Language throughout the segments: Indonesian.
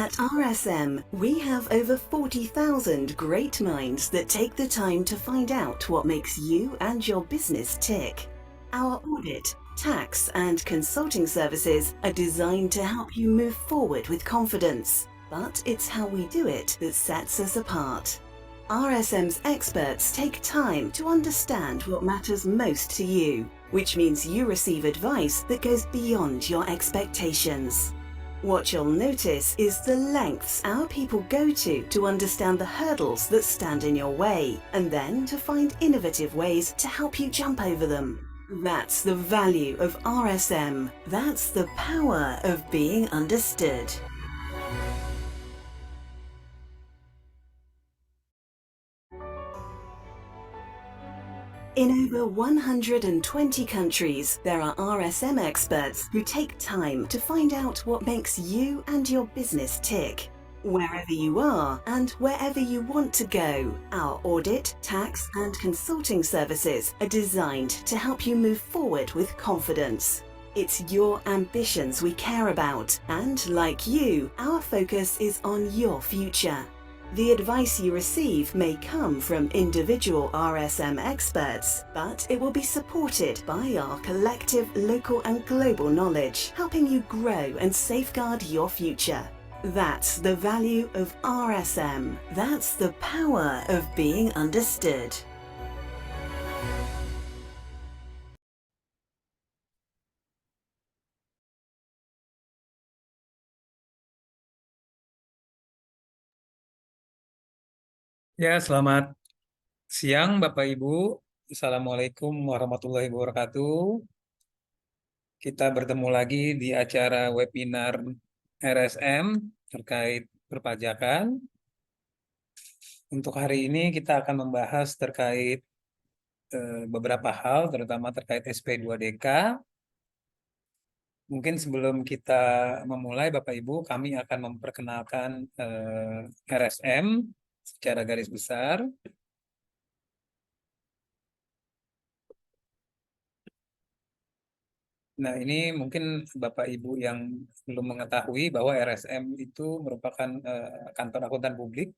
At RSM, we have over 40,000 great minds that take the time to find out what makes you and your business tick. Our audit, tax, and consulting services are designed to help you move forward with confidence, but it's how we do it that sets us apart. RSM's experts take time to understand what matters most to you, which means you receive advice that goes beyond your expectations. What you'll notice is the lengths our people go to understand the hurdles that stand in your way, and then to find innovative ways to help you jump over them. That's the value of RSM. That's the power of being understood. In over 120 countries, there are RSM experts who take time to find out what makes you and your business tick. Wherever you are and wherever you want to go, our audit, tax, and consulting services are designed to help you move forward with confidence. It's your ambitions we care about, and like you, our focus is on your future. The advice you receive may come from individual RSM experts, but it will be supported by our collective local and global knowledge, helping you grow and safeguard your future. That's the value of RSM. That's the power of being understood. Ya, selamat siang Bapak Ibu. Assalamualaikum warahmatullahi wabarakatuh. Kita bertemu lagi di acara webinar RSM terkait perpajakan. Untuk hari ini kita akan membahas terkait beberapa hal, terutama terkait SP2DK. Mungkin sebelum kita memulai, Bapak Ibu, kami akan memperkenalkan RSM secara garis besar. Nah, ini mungkin Bapak Ibu yang belum mengetahui bahwa RSM itu merupakan kantor akuntan publik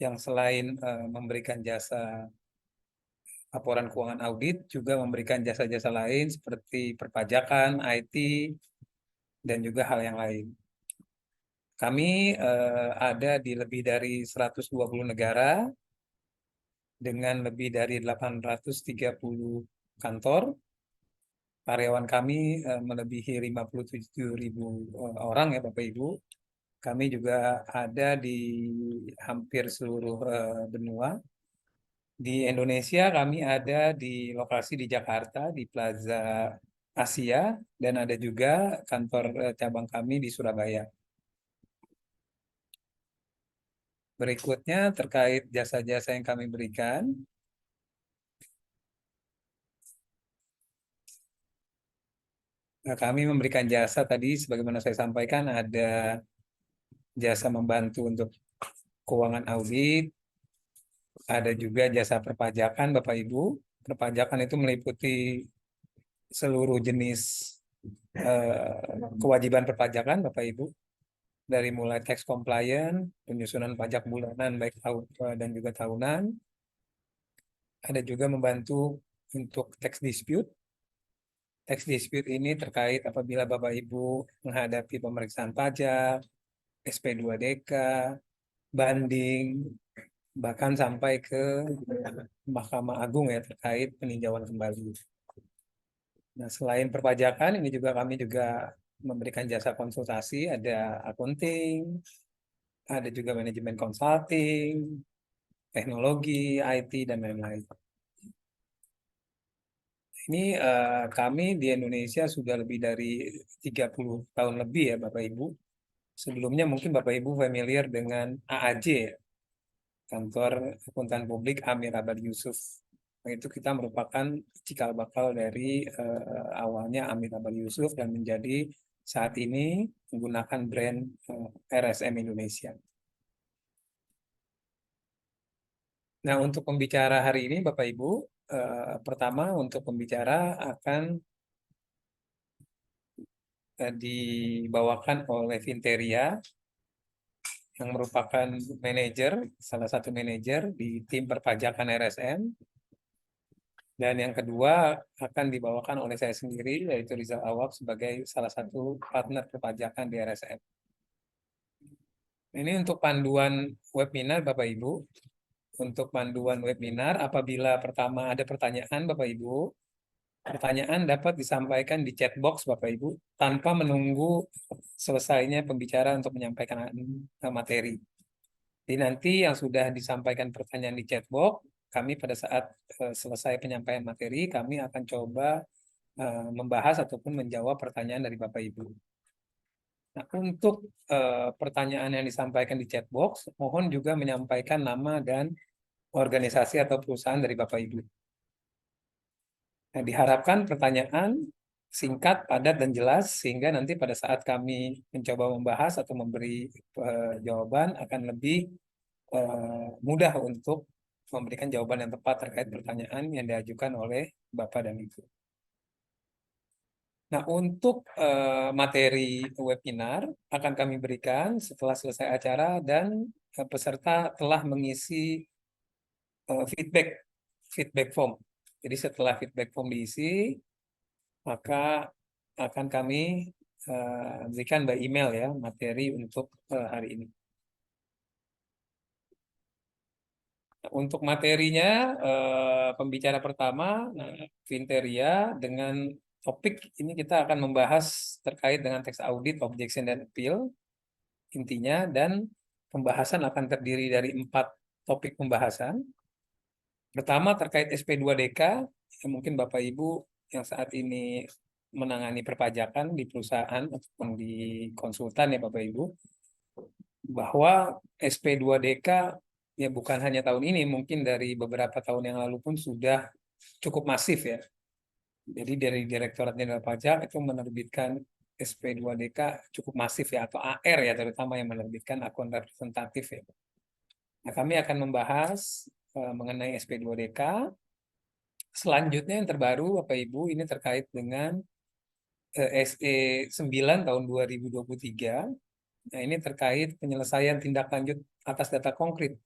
yang selain memberikan jasa laporan keuangan audit, juga memberikan jasa-jasa lain seperti perpajakan, IT, dan juga hal yang lain. Kami ada di lebih dari 120 negara dengan lebih dari 830 kantor. Karyawan kami melebihi 57.000 orang ya Bapak Ibu. Kami juga ada di hampir seluruh benua. Di Indonesia kami ada di lokasi di Jakarta, di Plaza Asia, dan ada juga kantor cabang kami di Surabaya. Berikutnya terkait jasa-jasa yang kami berikan. Nah, kami memberikan jasa tadi, sebagaimana saya sampaikan, ada jasa membantu untuk keuangan audit, ada juga jasa perpajakan, Bapak Ibu. Perpajakan itu meliputi seluruh jenis kewajiban perpajakan, Bapak Ibu. Dari mulai tax compliant, penyusunan pajak bulanan, baik dan juga tahunan. Ada juga membantu untuk tax dispute. Tax dispute ini terkait apabila Bapak Ibu menghadapi pemeriksaan pajak, SP2DK, banding, bahkan sampai ke Mahkamah Agung ya terkait peninjauan kembali. Nah, selain perpajakan, ini juga kami juga memberikan jasa konsultasi, ada accounting, ada juga manajemen consulting, teknologi, IT, dan lain-lain. Ini kami di Indonesia sudah lebih dari 30 tahun lebih ya Bapak Ibu. Sebelumnya mungkin Bapak Ibu familiar dengan AAJ, Kantor Akuntan Publik Amir Abad Yusuf. Nah, itu kita merupakan cikal bakal dari awalnya Amir Abad Yusuf dan menjadi saat ini menggunakan brand RSM Indonesia. Nah, untuk pembicara hari ini Bapak Ibu, pertama untuk pembicara akan dibawakan oleh Vinteria. yang merupakan salah satu manajer di tim perpajakan RSM. Dan yang kedua akan dibawakan oleh saya sendiri, yaitu Rizal Awab sebagai salah satu partner perpajakan di RSM. Ini untuk panduan webinar Bapak Ibu. Untuk panduan webinar, apabila pertama ada pertanyaan Bapak Ibu, pertanyaan dapat disampaikan di chat box Bapak Ibu tanpa menunggu selesainya pembicara untuk menyampaikan materi. Jadi nanti yang sudah disampaikan pertanyaan di chat box, kami pada saat selesai penyampaian materi, kami akan coba membahas ataupun menjawab pertanyaan dari Bapak Ibu. Nah, untuk pertanyaan yang disampaikan di chat box, mohon juga menyampaikan nama dan organisasi atau perusahaan dari Bapak Ibu. Nah, diharapkan pertanyaan singkat, padat, dan jelas, sehingga nanti pada saat kami mencoba membahas atau memberi jawaban akan lebih mudah untuk memberikan jawaban yang tepat terkait pertanyaan yang diajukan oleh Bapak dan Ibu. Nah, untuk materi webinar akan kami berikan setelah selesai acara dan peserta telah mengisi feedback form. Jadi setelah feedback form diisi, maka akan kami berikan by email ya materi untuk hari ini. Untuk materinya, pembicara pertama, Vinteria, dengan topik ini kita akan membahas terkait dengan tax audit, objection, dan appeal, intinya, dan pembahasan akan terdiri dari 4 topik pembahasan. Pertama terkait SP2DK, mungkin Bapak Ibu yang saat ini menangani perpajakan di perusahaan ataupun di konsultan ya Bapak Ibu, bahwa SP2DK ya bukan hanya tahun ini, mungkin dari beberapa tahun yang lalu pun sudah cukup masif ya. Jadi dari Direktorat Jenderal Pajak itu menerbitkan SP2DK cukup masif ya, atau AR ya terutama yang menerbitkan akun representatif ya. Nah, kami akan membahas mengenai SP2DK. Selanjutnya yang terbaru Bapak Ibu ini terkait dengan SE 9 tahun 2023. Nah, ini terkait penyelesaian tindak lanjut atas data konkret.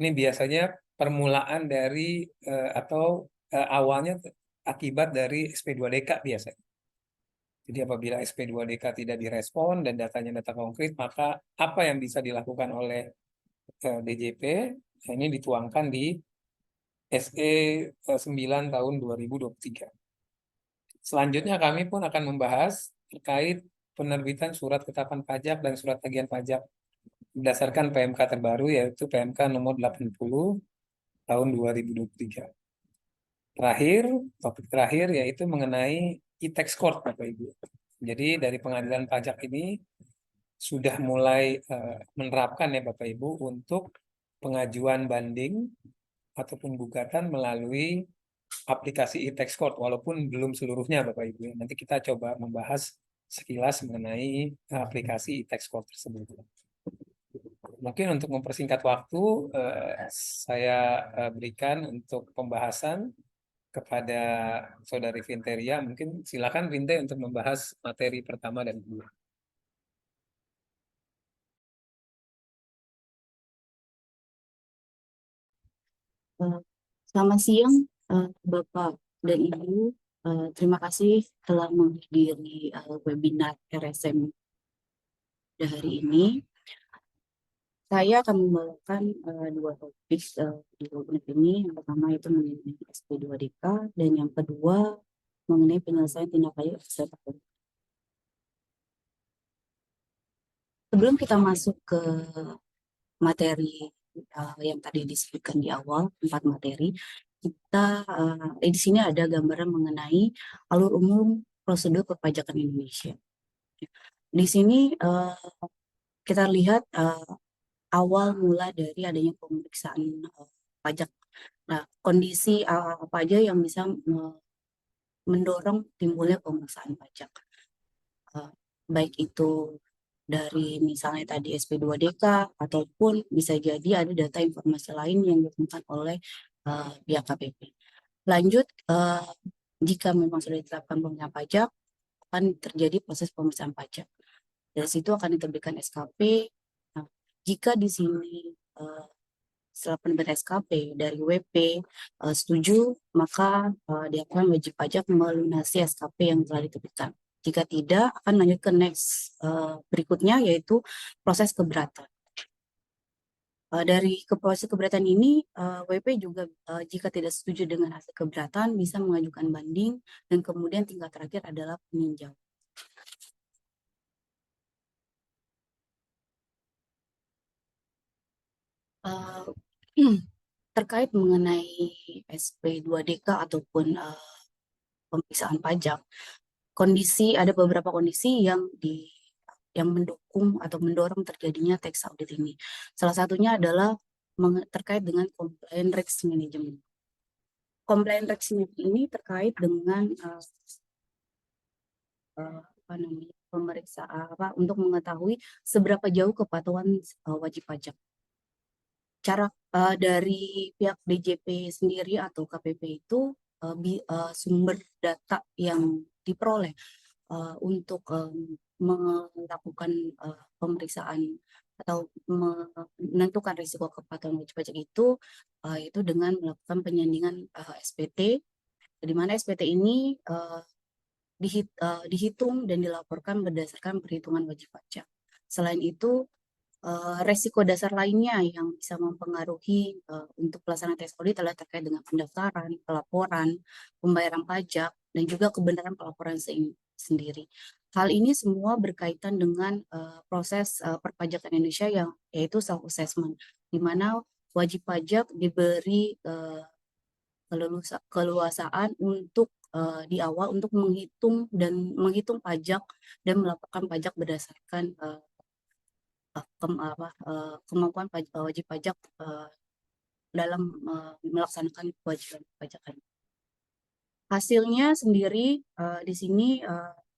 Ini biasanya permulaan dari atau awalnya akibat dari SP2DK biasanya. Jadi apabila SP2DK tidak direspon dan datanya data konkret, maka apa yang bisa dilakukan oleh DJP, ini dituangkan di SE 9 tahun 2023. Selanjutnya kami pun akan membahas terkait penerbitan surat ketetapan pajak dan surat tagihan pajak berdasarkan PMK terbaru, yaitu PMK nomor 80 tahun 2023. Topik terakhir yaitu mengenai e-tax court Bapak Ibu. Jadi dari pengadilan pajak ini sudah mulai menerapkan ya Bapak Ibu untuk pengajuan banding ataupun gugatan melalui aplikasi e-tax court, walaupun belum seluruhnya Bapak Ibu. Nanti kita coba membahas sekilas mengenai aplikasi e-tax court tersebut. Mungkin untuk mempersingkat waktu, saya berikan untuk pembahasan kepada Saudari Vinteria. Mungkin silakan Vinte untuk membahas materi pertama dan kedua. Selamat siang, Bapak dan Ibu. Terima kasih telah menghadiri webinar RSM pada hari ini. Saya akan membawakan 2 topik di webinar ini. Yang pertama itu mengenai SP2DK dan yang kedua mengenai penyelesaian tindak lanjut atas data konkret. Sebelum kita masuk ke materi yang tadi disebutkan di awal, 4 materi, kita di sini ada gambaran mengenai alur umum prosedur perpajakan Indonesia. Di sini kita lihat awal mula dari adanya pemeriksaan pajak. Nah, kondisi apa aja yang bisa mendorong timbulnya pemeriksaan pajak, baik itu dari misalnya tadi SP2DK ataupun bisa jadi ada data informasi lain yang ditemukan oleh pihak KPP. Lanjut, jika memang sudah ditetapkan pengenaan pajak, akan terjadi proses pemeriksaan pajak. Dari situ akan diterbitkan SKP. Nah, Jika di sini setelah penerbit SKP dari WP setuju, maka dilakukan wajib pajak melunasi SKP yang telah diterbitkan. Jika tidak, akan lanjut ke next berikutnya, yaitu proses keberatan. Dari proses keberatan ini, WP juga jika tidak setuju dengan hasil keberatan bisa mengajukan banding, dan kemudian tingkat terakhir adalah peninjauan. Terkait mengenai SP2DK ataupun pemeriksaan pajak, ada beberapa kondisi yang mendukung atau mendorong terjadinya tax audit ini. Salah satunya adalah terkait dengan compliance risk management. Compliance risk management ini terkait dengan pemeriksaan untuk mengetahui seberapa jauh kepatuhan wajib pajak. Cara dari pihak DJP sendiri atau KPP itu sumber data yang diperoleh untuk melakukan pemeriksaan atau menentukan risiko kepatuhan wajib pajak itu dengan melakukan penyandingan SPT, di mana SPT ini dihitung dan dilaporkan berdasarkan perhitungan wajib pajak. Selain itu, resiko dasar lainnya yang bisa mempengaruhi untuk pelaksanaan tax audit adalah terkait dengan pendaftaran, pelaporan, pembayaran pajak, dan juga kebenaran pelaporan sendiri. Hal ini semua berkaitan dengan proses perpajakan Indonesia yaitu self-assessment, di mana wajib pajak diberi keleluasaan untuk di awal untuk menghitung pajak dan melaporkan pajak berdasarkan kemampuan wajib pajak dalam melaksanakan kewajiban pajakan. Hasilnya sendiri di sini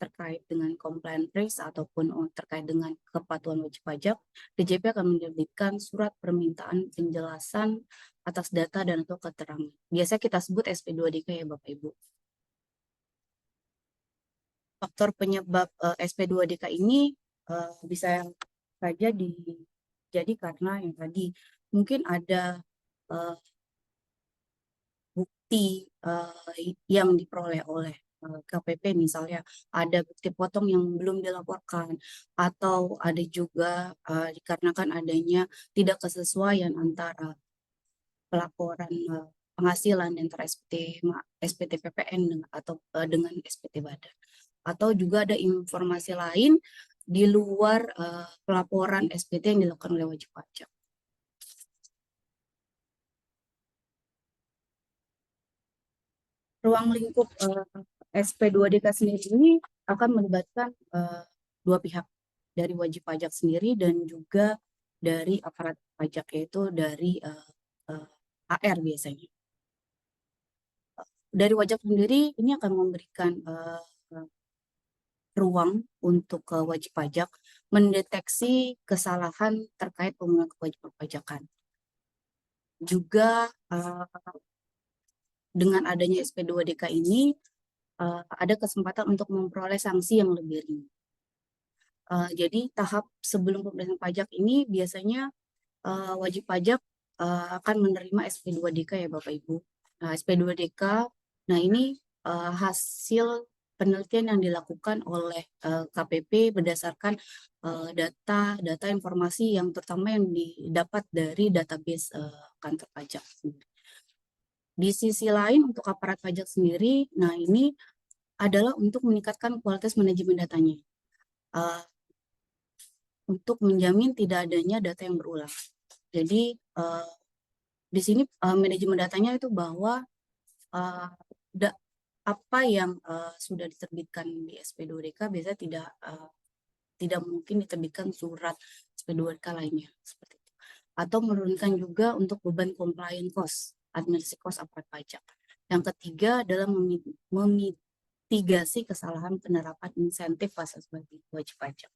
terkait dengan compliance risk ataupun terkait dengan kepatuhan wajib pajak, DJP akan menerbitkan surat permintaan penjelasan atas data dan atau keterangan. Biasa kita sebut SP2DK ya Bapak Ibu. Faktor penyebab SP2DK ini bisa saja jadi karena yang tadi mungkin ada bukti yang diperoleh oleh KPP, misalnya ada bukti potong yang belum dilaporkan, atau ada juga dikarenakan adanya tidak kesesuaian antara pelaporan penghasilan antara SPT PPN atau dengan SPT Badan, atau juga ada informasi lain di luar pelaporan SPT yang dilakukan oleh wajib pajak. Ruang lingkup SP2DK sendiri ini akan melibatkan dua pihak, dari wajib pajak sendiri dan juga dari aparat pajak, yaitu dari AR biasanya. Dari wajib sendiri ini akan memberikan ruang untuk wajib pajak mendeteksi kesalahan terkait pemenuhan kewajiban pajakan. Juga dengan adanya SP2DK ini ada kesempatan untuk memperoleh sanksi yang lebih ringan. Jadi tahap sebelum pemeriksaan pajak ini biasanya wajib pajak akan menerima SP2DK ya Bapak Ibu. Nah, SP2DK, nah ini hasil penelitian yang dilakukan oleh KPP berdasarkan data informasi yang terutama yang didapat dari database kantor pajak. Di sisi lain untuk aparat pajak sendiri, nah ini adalah untuk meningkatkan kualitas manajemen datanya, untuk menjamin tidak adanya data yang berulang. Jadi di sini manajemen datanya itu bahwa apa yang sudah diterbitkan di SP2DK biasanya tidak mungkin diterbitkan surat SP2DK lainnya seperti itu. Atau menurunkan juga untuk beban compliance cost, administrasi cost aparat pajak. Yang ketiga adalah memitigasi kesalahan penerapan insentif fasilitas bagi wajib pajak.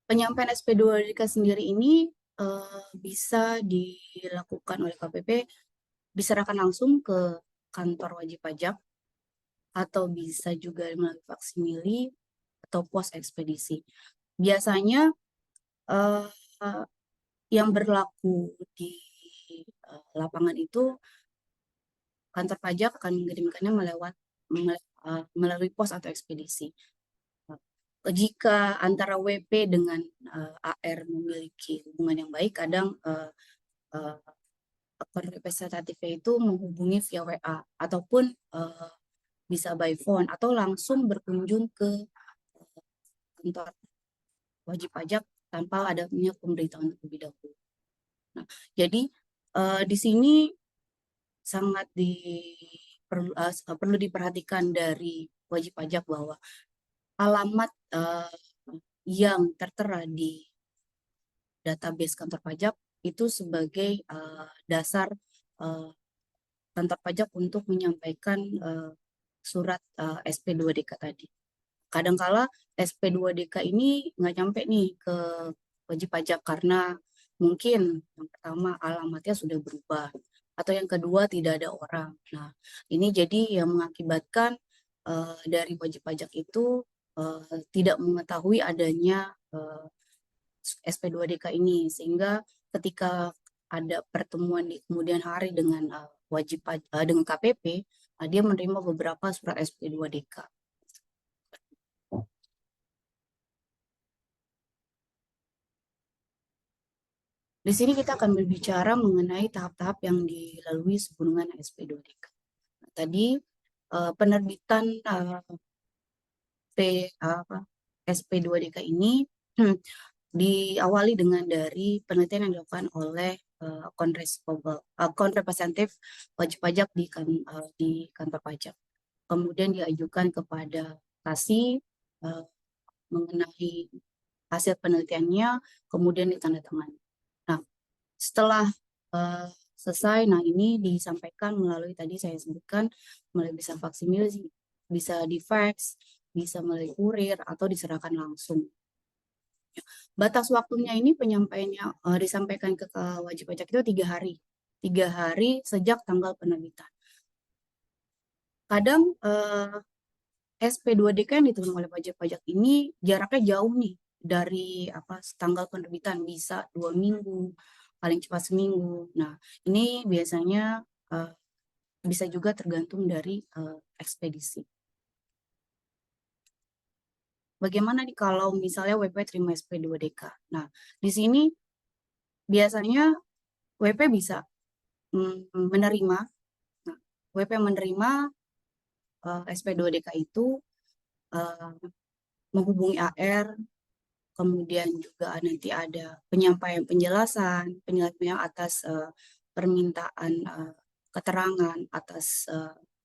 Penyampaian SP2DK sendiri ini bisa dilakukan oleh KPP, diserahkan langsung ke kantor wajib pajak, atau bisa juga melalui faksimili atau pos ekspedisi. Biasanya eh, yang berlaku di lapangan itu kantor pajak akan mengirimkannya melalui pos atau ekspedisi. Jika antara WP dengan AR memiliki hubungan yang baik, kadang akun representatifnya itu menghubungi via WA ataupun bisa by phone atau langsung berkunjung ke kantor wajib pajak tanpa adanya pemberitahuan terlebih dahulu. Nah, jadi di sini sangat perlu diperhatikan dari wajib pajak bahwa alamat yang tertera di database kantor pajak itu sebagai dasar kantor pajak untuk menyampaikan surat SP2DK tadi. Kadangkala SP2DK ini nggak nyampe nih ke wajib pajak karena mungkin yang pertama alamatnya sudah berubah atau yang kedua tidak ada orang. Nah, ini jadi yang mengakibatkan dari wajib pajak itu tidak mengetahui adanya SP2DK ini, sehingga ketika ada pertemuan di kemudian hari dengan dengan KPP, dia menerima beberapa surat SP2DK. Di sini kita akan berbicara mengenai tahap-tahap yang dilalui sebelum dengan SP2DK. Nah, tadi penerbitan SP2DK ini diawali dengan dari penelitian yang dilakukan oleh akun representatif wajib pajak di kantor pajak. Kemudian diajukan kepada kasih mengenai hasil penelitiannya, kemudian ditandatangani. Nah, setelah selesai, nah ini disampaikan melalui tadi saya sebutkan melalui bisa faksimil, bisa di fax, bisa melalui kurir atau diserahkan langsung. Batas waktunya ini penyampaiannya disampaikan ke wajib pajak itu 3 hari. 3 hari sejak tanggal penerbitan. Kadang SP2DK yang diterima oleh wajib pajak ini jaraknya jauh nih dari tanggal penerbitan, bisa 2 minggu, paling cepat seminggu. Nah, ini biasanya bisa juga tergantung dari ekspedisi. Bagaimana nih kalau misalnya WP terima SP2DK? Nah, di sini biasanya WP bisa menerima, nah, WP menerima SP2DK itu menghubungi AR, kemudian juga nanti ada penyampaian penjelasan atas permintaan keterangan atas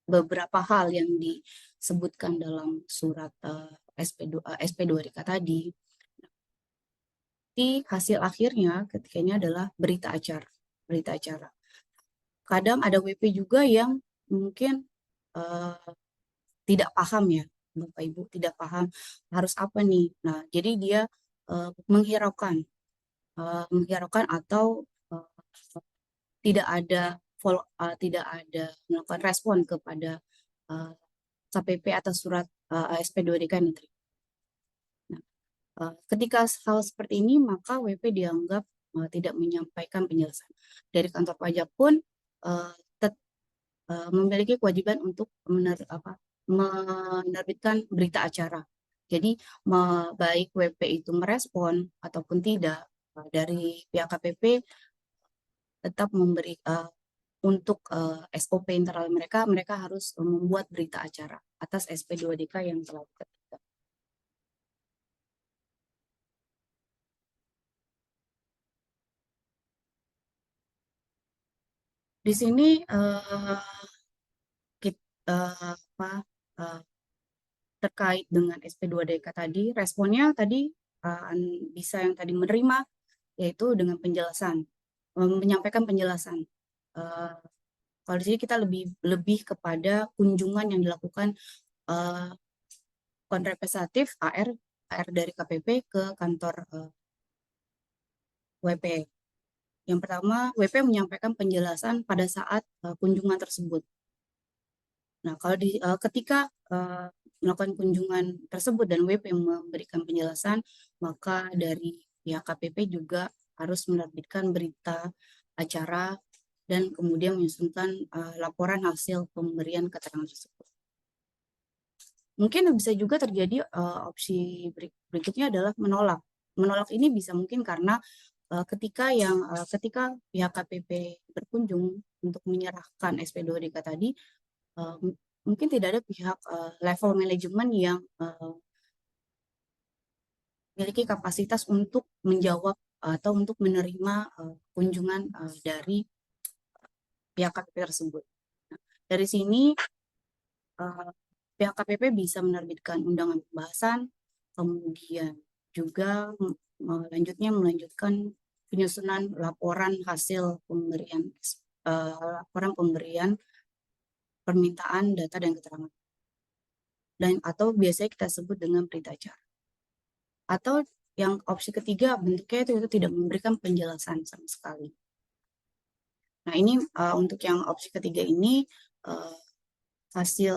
beberapa hal yang disebutkan dalam surat SP2DK tadi. Di hasil akhirnya ketikanya adalah berita acara. Kadang ada WP juga yang mungkin tidak paham ya, Bapak Ibu, tidak paham harus apa nih. Nah, jadi dia menghiraukan atau tidak ada melakukan respon kepada KPP atas surat SP2DK yang diterima. Nah, ketika hal seperti ini, maka WP dianggap tidak menyampaikan penjelasan. Dari kantor pajak pun memiliki kewajiban untuk menerbitkan berita acara. Jadi baik WP itu merespon ataupun tidak, dari pihak KPP tetap memberi untuk SOP internal mereka harus membuat berita acara atas SP2DK yang telah diterbitkan. Di sini terkait dengan SP2DK tadi, responnya tadi bisa yang tadi menerima, yaitu dengan penjelasan, menyampaikan penjelasan. Kalau di sini kita lebih kepada kunjungan yang dilakukan konrepresentatif AR dari KPP ke kantor WP. Yang pertama, WP menyampaikan penjelasan pada saat kunjungan tersebut. Nah, kalau ketika melakukan kunjungan tersebut dan WP memberikan penjelasan, maka dari pihak KPP juga harus menerbitkan berita acara dan kemudian menyusunkan laporan hasil pemberian keterangan tersebut. Mungkin bisa juga terjadi opsi berikutnya adalah menolak. Menolak ini bisa mungkin karena ketika pihak KPP berkunjung untuk menyerahkan SP2DK tadi, mungkin tidak ada pihak level manajemen yang memiliki kapasitas untuk menjawab atau untuk menerima kunjungan dari pihak KPP tersebut. Nah, dari sini pihak KPP bisa menerbitkan undangan pembahasan, kemudian juga melanjutkan penyusunan laporan hasil laporan pemberian permintaan data dan keterangan, dan atau biasanya kita sebut dengan berita acara. Atau yang opsi ketiga bentuknya itu tidak memberikan penjelasan sama sekali. Nah ini untuk yang opsi ketiga ini hasil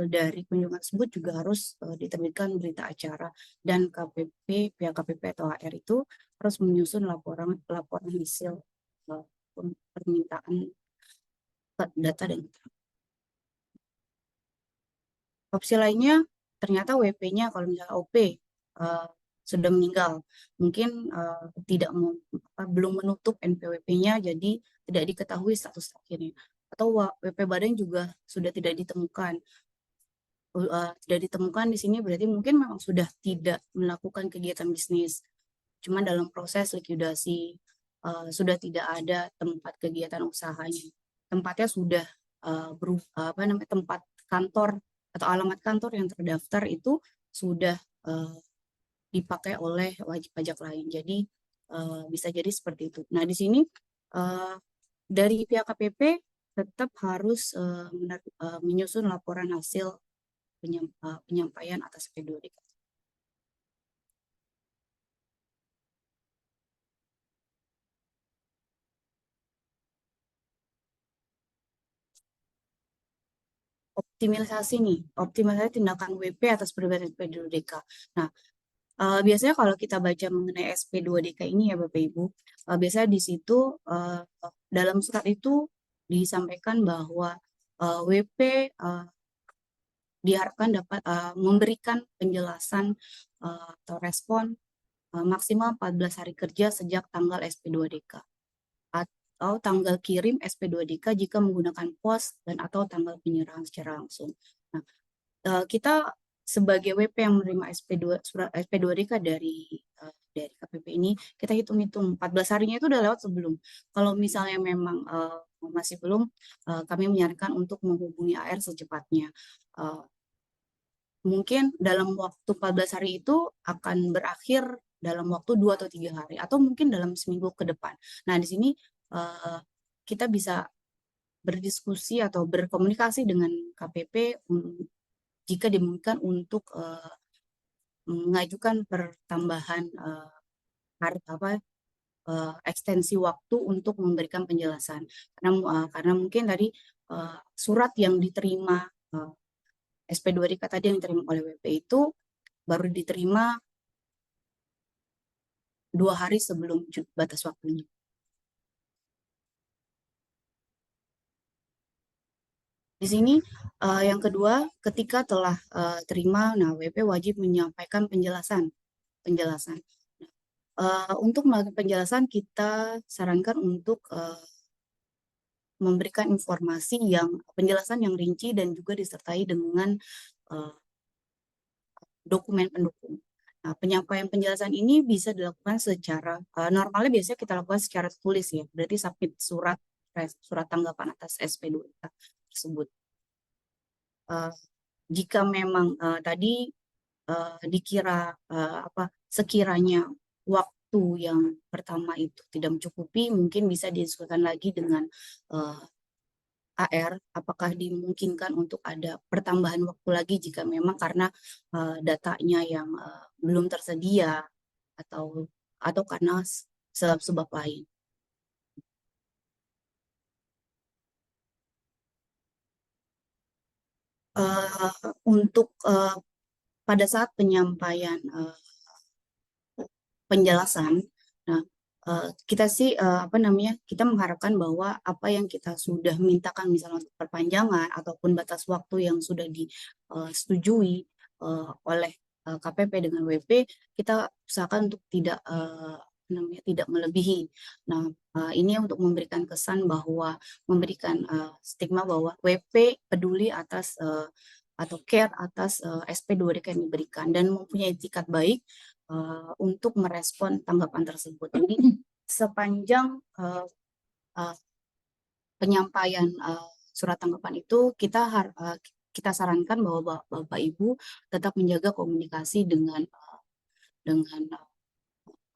dari kunjungan tersebut juga harus diterbitkan berita acara, dan pihak KPP atau HR itu harus menyusun laporan hasil permintaan data dan keterangan. Opsi lainnya ternyata WP-nya kalau misalnya OP sudah meninggal, mungkin belum menutup NPWP-nya, jadi tidak diketahui status akhirnya, atau WP badan juga sudah tidak ditemukan. Tidak ditemukan di sini berarti mungkin memang sudah tidak melakukan kegiatan bisnis, cuma dalam proses likuidasi, sudah tidak ada tempat kegiatan usahanya, tempatnya sudah tempat kantor atau alamat kantor yang terdaftar itu sudah dipakai oleh wajib pajak lain. Jadi bisa jadi seperti itu. Nah di sini dari pihak KPP tetap harus menyusun laporan hasil penyampaian atas SP2DK. Optimalisasi tindakan WP atas penerbitan SP2DK. Nah, biasanya kalau kita baca mengenai SP2DK ini ya Bapak Ibu, biasanya di situ dalam surat itu disampaikan bahwa WP diharapkan dapat memberikan penjelasan atau respon maksimal 14 hari kerja sejak tanggal SP2DK atau tanggal kirim SP2DK jika menggunakan pos dan atau tanggal penyerahan secara langsung. Nah, kita sebagai WP yang menerima surat SP2DK dari KPP ini, kita hitung-hitung 14 harinya itu udah lewat sebelum. Kalau misalnya memang masih belum, kami menyarankan untuk menghubungi AR secepatnya. Mungkin dalam waktu 14 hari itu akan berakhir dalam waktu 2 atau 3 hari, atau mungkin dalam seminggu ke depan. Nah, di sini kita bisa berdiskusi atau berkomunikasi dengan KPP jika dimungkinkan untuk mengajukan pertambahan ekstensi waktu untuk memberikan penjelasan, karena mungkin tadi surat yang diterima SP2DK tadi yang diterima oleh WP itu baru diterima 2 hari sebelum batas waktunya. Di sini yang kedua, ketika telah terima, nah WP wajib menyampaikan penjelasan. Untuk melakukan penjelasan, kita sarankan untuk memberikan penjelasan yang rinci dan juga disertai dengan dokumen pendukung. Nah, penyampaian penjelasan ini bisa dilakukan secara normalnya biasanya kita lakukan secara tulis ya, berarti submit surat tanggapan atas SP2 tersebut. Jika memang tadi dikira sekiranya waktu yang pertama itu tidak mencukupi, mungkin bisa didiskusikan lagi dengan AR, apakah dimungkinkan untuk ada pertambahan waktu lagi jika memang karena datanya yang belum tersedia atau karena sebab lain. Untuk pada saat penyampaian penjelasan. Nah, kita sih kita mengharapkan bahwa apa yang kita sudah mintakan misalnya untuk perpanjangan ataupun batas waktu yang sudah disetujui oleh KPP dengan WP, kita usahakan untuk tidak melebihi. Nah, ini untuk memberikan kesan bahwa memberikan stigma bahwa WP peduli atas atau care atas SP2DK yang diberikan dan mempunyai etikat baik untuk merespon tanggapan tersebut. Jadi sepanjang penyampaian surat tanggapan itu kita sarankan bahwa Bapak Ibu tetap menjaga komunikasi dengan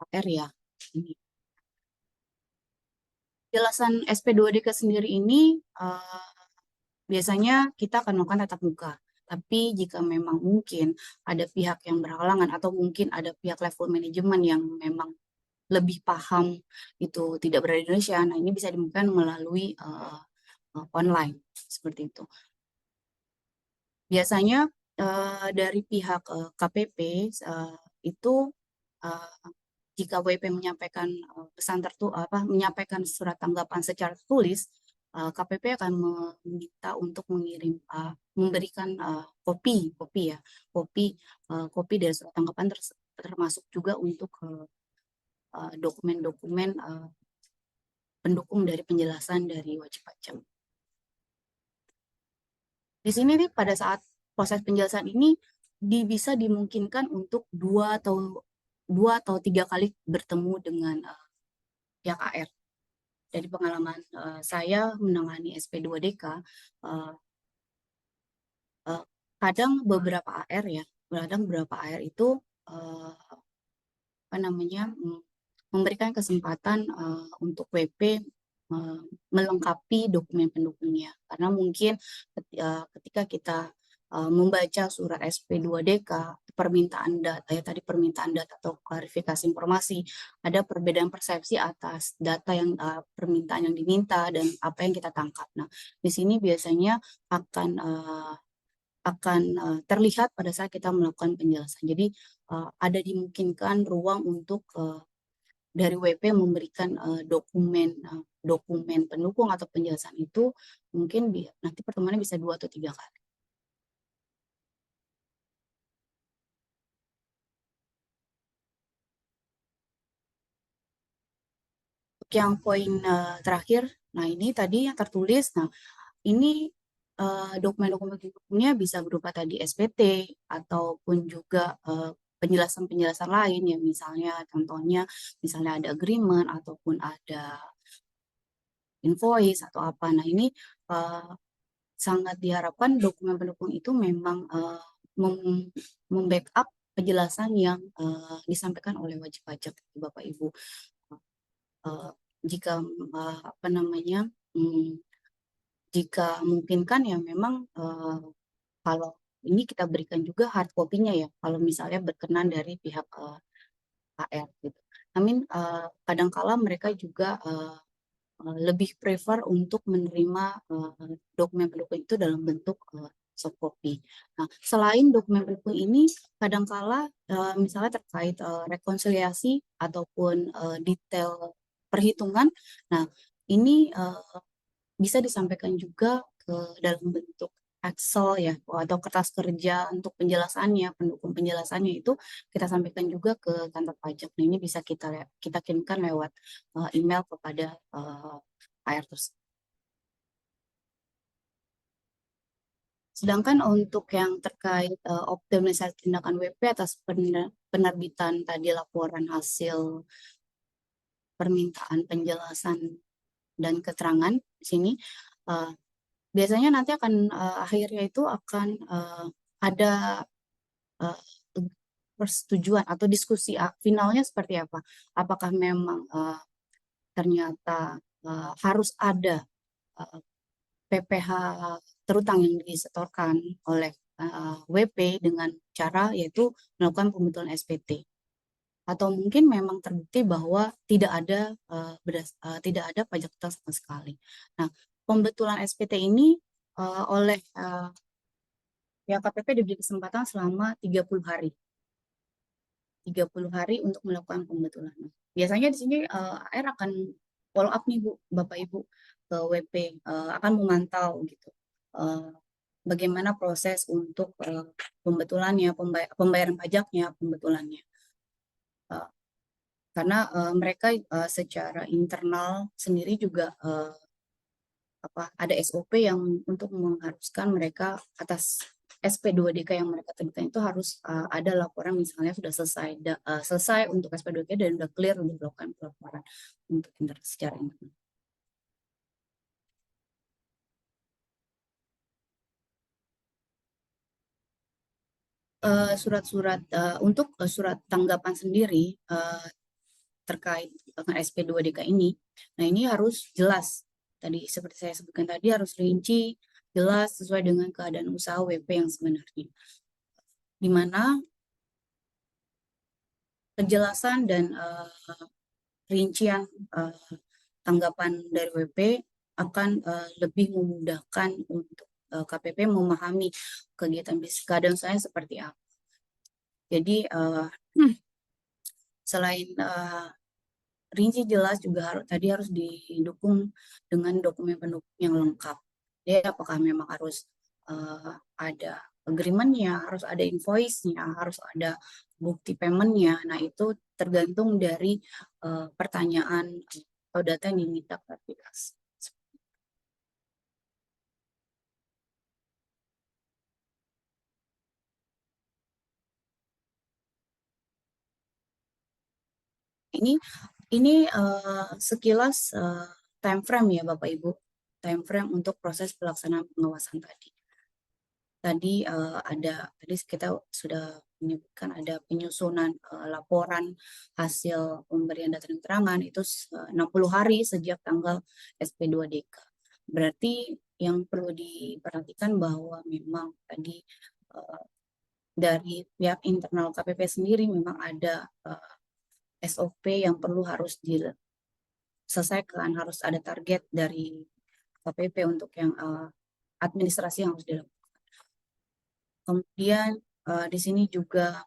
HR ya. Ini. Jelasan SP2DK sendiri ini biasanya kita akan melakukan tatap muka. Tapi jika memang mungkin ada pihak yang berhalangan atau mungkin ada pihak level manajemen yang memang lebih paham itu tidak berada di Indonesia, nah ini bisa dimungkinkan melalui online seperti itu. Biasanya dari pihak KPP itu jika WP menyampaikan menyampaikan surat tanggapan secara tulis, KPP akan meminta untuk memberikan kopi dari surat tanggapan termasuk juga untuk dokumen-dokumen pendukung dari penjelasan dari wajib pajak. Di sini nih pada saat proses penjelasan ini bisa dimungkinkan untuk 2 atau 3 kali bertemu dengan pihak AR. Dari pengalaman saya menangani SP2DK, kadang beberapa AR itu memberikan kesempatan untuk WP melengkapi dokumen pendukungnya, karena mungkin ketika kita membaca surat SP2DK permintaan data atau klarifikasi informasi, ada perbedaan persepsi atas data yang permintaan yang diminta dan apa yang kita tangkap. Nah, di sini biasanya akan terlihat pada saat kita melakukan penjelasan. Jadi ada dimungkinkan ruang untuk dari WP memberikan dokumen pendukung atau penjelasan itu mungkin nanti pertemuannya bisa 2 atau 3 kali. Yang poin terakhir, nah ini tadi yang tertulis, nah ini dokumen-dokumennya bisa berupa tadi SPT ataupun juga penjelasan-penjelasan lain ya, misalnya contohnya misalnya ada agreement ataupun ada invoice atau apa. Nah ini sangat diharapkan dokumen pendukung itu memang membackup penjelasan yang disampaikan oleh wajib pajak Bapak Ibu. Jika jika memungkinkan ya memang kalau ini kita berikan juga hard copy-nya ya kalau misalnya berkenan dari pihak HR gitu. Namun kadangkala mereka juga lebih prefer untuk menerima dokumen pendukung itu dalam bentuk soft copy. Nah, selain dokumen pendukung ini, kadangkala misalnya terkait rekonsiliasi ataupun detail perhitungan, nah ini bisa disampaikan juga ke dalam bentuk Excel ya, atau kertas kerja untuk penjelasannya, pendukung penjelasannya itu kita sampaikan juga ke kantor pajak. Nah, ini bisa kita kirimkan lewat email kepada HR tersebut. Sedangkan untuk yang terkait optimalisasi tindakan WP atas penerbitan tadi laporan hasil permintaan penjelasan dan keterangan di sini, biasanya nanti akan akhirnya itu akan ada persetujuan atau diskusi finalnya seperti apa. Apakah memang ternyata harus ada PPh terutang yang disetorkan oleh WP dengan cara yaitu melakukan pembetulan SPT. Atau mungkin memang terbukti bahwa tidak ada pajak utang sama sekali. Nah, pembetulan SPT ini oleh pihak KPP diberi kesempatan selama 30 hari. 30 hari untuk melakukan pembetulan. Biasanya di sini AR akan follow up nih Bu, Bapak Ibu ke WP, akan memantau gitu. Bagaimana proses untuk pembetulannya, pembayaran pajaknya, pembetulannya. Karena mereka secara internal sendiri juga ada SOP yang untuk mengharuskan mereka atas SP2DK yang mereka terbitkan itu harus ada laporan misalnya sudah selesai untuk SP2DK dan sudah clear untuk melakukan pelaporan untuk secara internal. Surat-surat untuk surat tanggapan sendiri terkait dengan SP2DK ini, nah ini harus jelas. Tadi seperti saya sebutkan tadi harus rinci, jelas sesuai dengan keadaan usaha WP yang sebenarnya. Di mana penjelasan dan rincian tanggapan dari WP akan lebih memudahkan untuk KPP memahami kegiatan bisnis keadaan saya seperti apa. Jadi selain rinci jelas juga tadi harus didukung dengan dokumen pendukung yang lengkap. Jadi apakah memang harus ada agreement-nya, harus ada invoice-nya, harus ada bukti payment-nya. Nah, itu tergantung dari pertanyaan atau data yang diminta klarifikasi. Ini sekilas time frame ya Bapak Ibu, time frame untuk proses pelaksanaan pengawasan tadi. Tadi tadi kita sudah menyebutkan ada penyusunan laporan hasil pemberian data dan keterangan itu 60 hari sejak tanggal SP2DK. Berarti yang perlu diperhatikan bahwa memang tadi dari pihak internal KPP sendiri memang ada SOP yang harus diselesaikan, harus ada target dari KPP untuk yang administrasi yang harus dilakukan. Kemudian di sini juga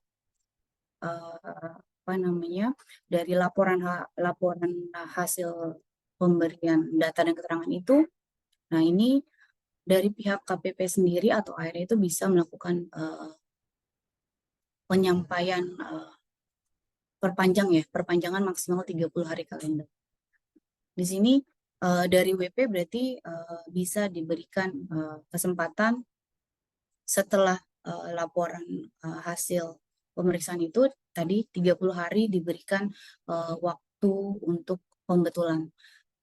dari laporan hasil pemberian data dan keterangan itu, nah ini dari pihak KPP sendiri atau AR itu bisa melakukan penyampaian perpanjangan maksimal 30 hari kalender. Di sini dari WP berarti bisa diberikan kesempatan setelah laporan hasil pemeriksaan itu tadi 30 hari diberikan waktu untuk pembetulan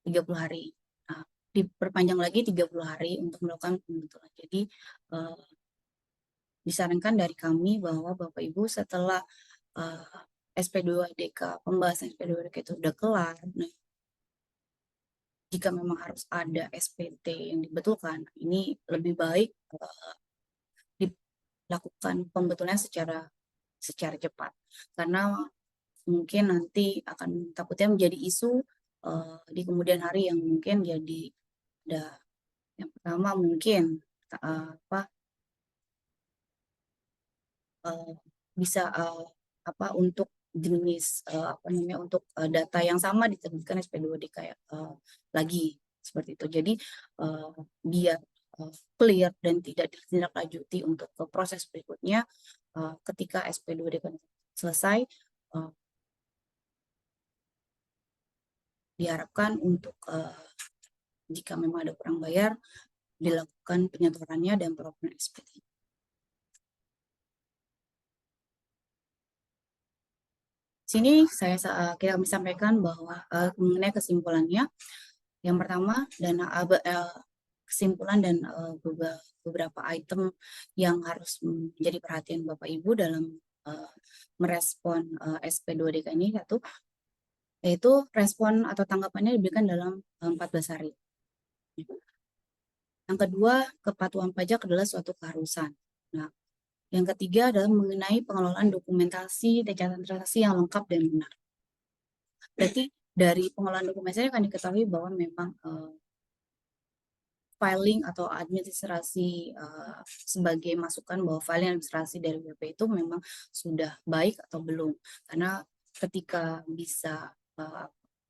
30 hari. Nah, diperpanjang lagi 30 hari untuk melakukan pembetulan. Jadi disarankan dari kami bahwa Bapak Ibu setelah SP2DK, pembahasan SP2DK itu sudah kelar, nah, jika memang harus ada SPT yang dibetulkan, ini lebih baik dilakukan pembetulan secara cepat. Karena mungkin nanti akan takutnya menjadi isu di kemudian hari yang mungkin jadi ada yang pertama mungkin bisa untuk jenis untuk data yang sama diterbitkan SP2DK lagi seperti itu. Jadi biar clear dan tidak ditindaklanjuti untuk ke proses berikutnya ketika SP2DK selesai, diharapkan untuk jika memang ada kurang bayar dilakukan penyetorannya dan pelaporan SPT. Sini kita sampaikan bahwa mengenai kesimpulannya, yang pertama kesimpulan dan beberapa item yang harus menjadi perhatian Bapak Ibu dalam merespon SP2DK ini yaitu respon atau tanggapannya diberikan dalam 14 hari. Yang kedua, kepatuhan pajak adalah suatu keharusan. Nah, yang ketiga adalah mengenai pengelolaan dokumentasi dan catatan transaksi yang lengkap dan benar. Berarti dari pengelolaan dokumentasi akan diketahui bahwa memang filing atau administrasi sebagai masukan bahwa filing administrasi dari WP itu memang sudah baik atau belum. Karena ketika bisa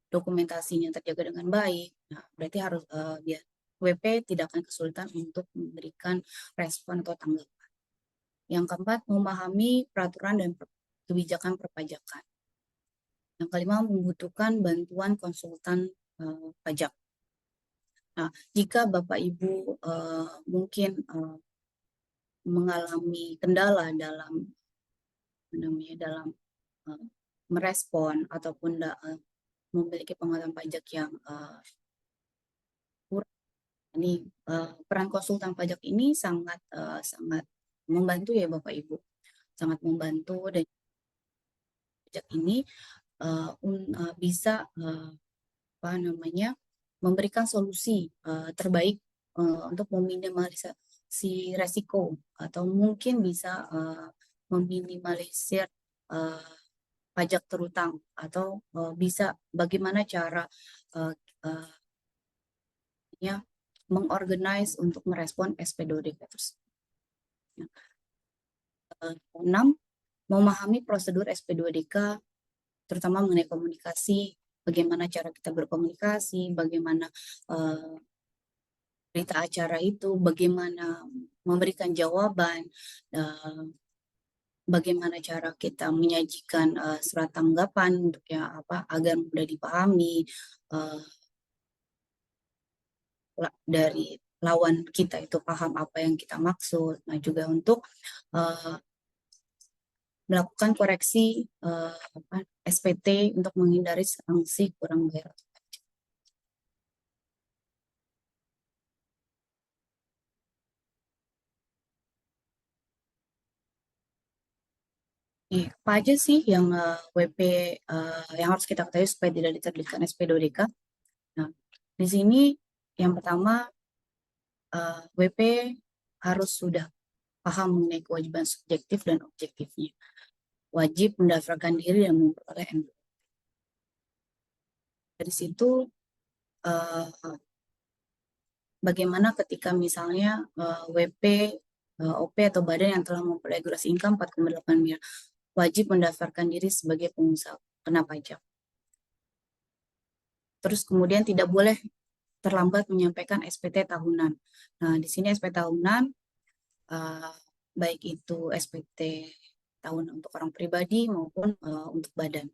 dokumentasinya terjaga dengan baik, nah berarti harus WP tidak akan kesulitan untuk memberikan respon atau tanggapan. Yang keempat, memahami peraturan dan kebijakan perpajakan. Yang kelima, membutuhkan bantuan konsultan pajak. Nah, jika Bapak Ibu mungkin mengalami kendala dalam merespon ataupun memiliki pengetahuan pajak yang kurang, ini peran konsultan pajak ini sangat membantu ya Bapak Ibu, sangat membantu, dan pajak ini bisa memberikan solusi terbaik untuk meminimalisasi resiko, atau mungkin bisa meminimalisir pajak terutang, atau bisa bagaimana cara mengorganize untuk merespon SP2DK tersebut. 6. Memahami prosedur SP2DK, terutama mengenai komunikasi, bagaimana cara kita berkomunikasi, bagaimana berita acara itu, bagaimana memberikan jawaban, bagaimana cara kita menyajikan surat tanggapan untuk agar mudah dipahami dari lawan kita itu paham apa yang kita maksud. Nah, juga untuk melakukan koreksi SPT untuk menghindari sanksi kurang bayar. Apa aja sih yang WP yang harus kita ketahui supaya tidak diterbitkan SP2DK? Nah, di sini yang pertama, WP harus sudah paham mengenai kewajiban subjektif dan objektifnya. Wajib mendaftarkan diri dan memperoleh NPWP. Dari situ bagaimana ketika misalnya WP, OP atau badan yang telah memperoleh gross income 4,8 miliar wajib mendaftarkan diri sebagai pengusaha kena pajak. Terus kemudian tidak boleh terlambat menyampaikan SPT tahunan. Nah, di sini SPT tahunan baik itu SPT tahunan untuk orang pribadi maupun untuk badan.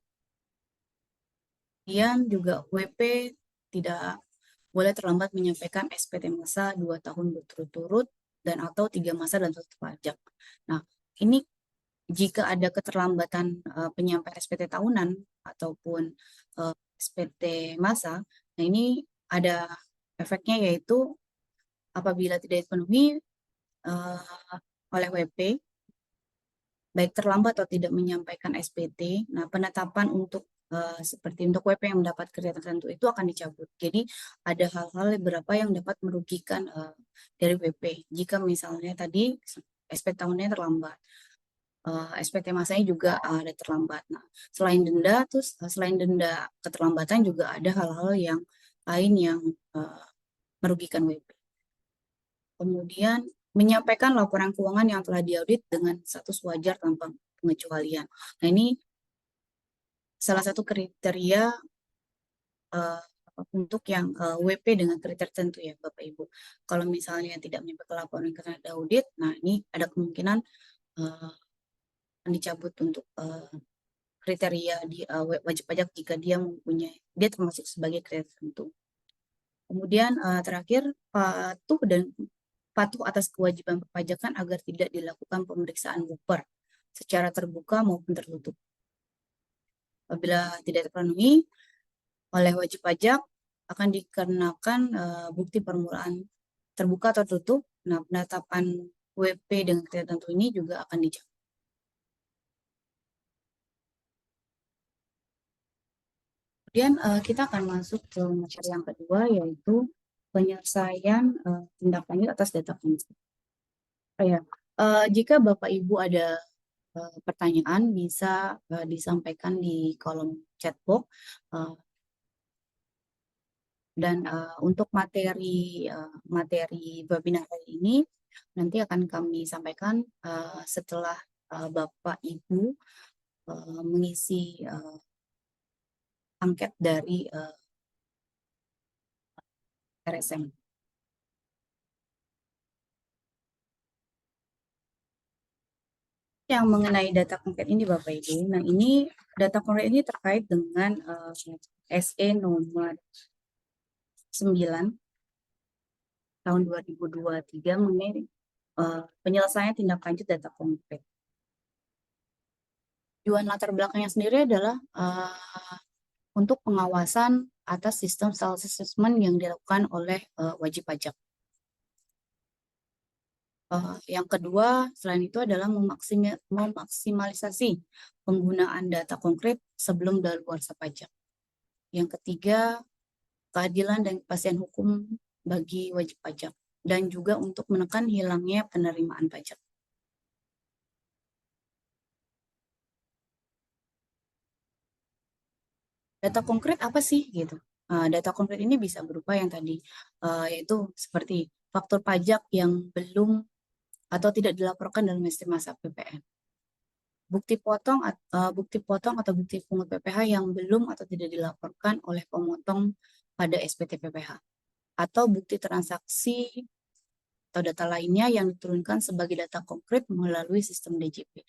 Kemudian juga WP tidak boleh terlambat menyampaikan SPT masa 2 tahun berturut-turut dan atau 3 masa dan 1 pajak. Nah, ini jika ada keterlambatan penyampaian SPT tahunan ataupun SPT masa, nah ini ada efeknya, yaitu apabila tidak dipenuhi oleh WP, baik terlambat atau tidak menyampaikan SPT, nah penetapan untuk seperti untuk WP yang mendapat kriteria tertentu itu akan dicabut. Jadi ada hal-hal beberapa yang dapat merugikan dari WP. Jika misalnya tadi SPT tahunnya terlambat, SPT masanya juga ada terlambat. Nah, selain denda keterlambatan juga ada hal-hal yang lain yang merugikan WP. Kemudian menyampaikan laporan keuangan yang telah diaudit dengan status wajar tanpa pengecualian. Nah, ini salah satu kriteria untuk yang WP dengan kriteria tertentu ya Bapak Ibu. Kalau misalnya tidak menyampaikan laporan karena ada audit, nah ini ada kemungkinan dicabut untuk kriteria di wajib pajak jika dia termasuk sebagai kriteria tertentu. Kemudian terakhir, patuh atas kewajiban perpajakan agar tidak dilakukan pemeriksaan buper secara terbuka maupun tertutup. Apabila tidak terpenuhi oleh wajib pajak, akan dikenakan bukti permulaan terbuka atau tertutup. Nah, penetapan WP dengan kriteria tertentu ini juga akan dicabut. Kemudian kita akan masuk ke materi yang kedua, yaitu penyelesaian tindak lanjut atas data pensiun. Jika Bapak Ibu ada pertanyaan, bisa disampaikan di kolom chat box. Dan untuk materi webinar hari ini nanti akan kami sampaikan setelah Bapak Ibu mengisi angket dari RSM. Yang mengenai data konkret ini Bapak Ibu, nah ini data konkret ini terkait dengan SE nomor 9 tahun 2023 mengenai penyelesaian tindak lanjut data konkret. Tujuan latar belakangnya sendiri adalah untuk pengawasan atas sistem self-assessment yang dilakukan oleh wajib pajak. Yang kedua, selain itu adalah memaksimalisasi penggunaan data konkret sebelum daluarsa pajak. Yang ketiga, keadilan dan kepastian hukum bagi wajib pajak, dan juga untuk menekan hilangnya penerimaan pajak. Data konkret apa sih gitu? Data konkret ini bisa berupa yang tadi, yaitu seperti faktur pajak yang belum atau tidak dilaporkan dalam estimasi PPN. Bukti potong atau bukti pungut PPh yang belum atau tidak dilaporkan oleh pemotong pada SPT PPh. Atau bukti transaksi atau data lainnya yang diturunkan sebagai data konkret melalui sistem DJP.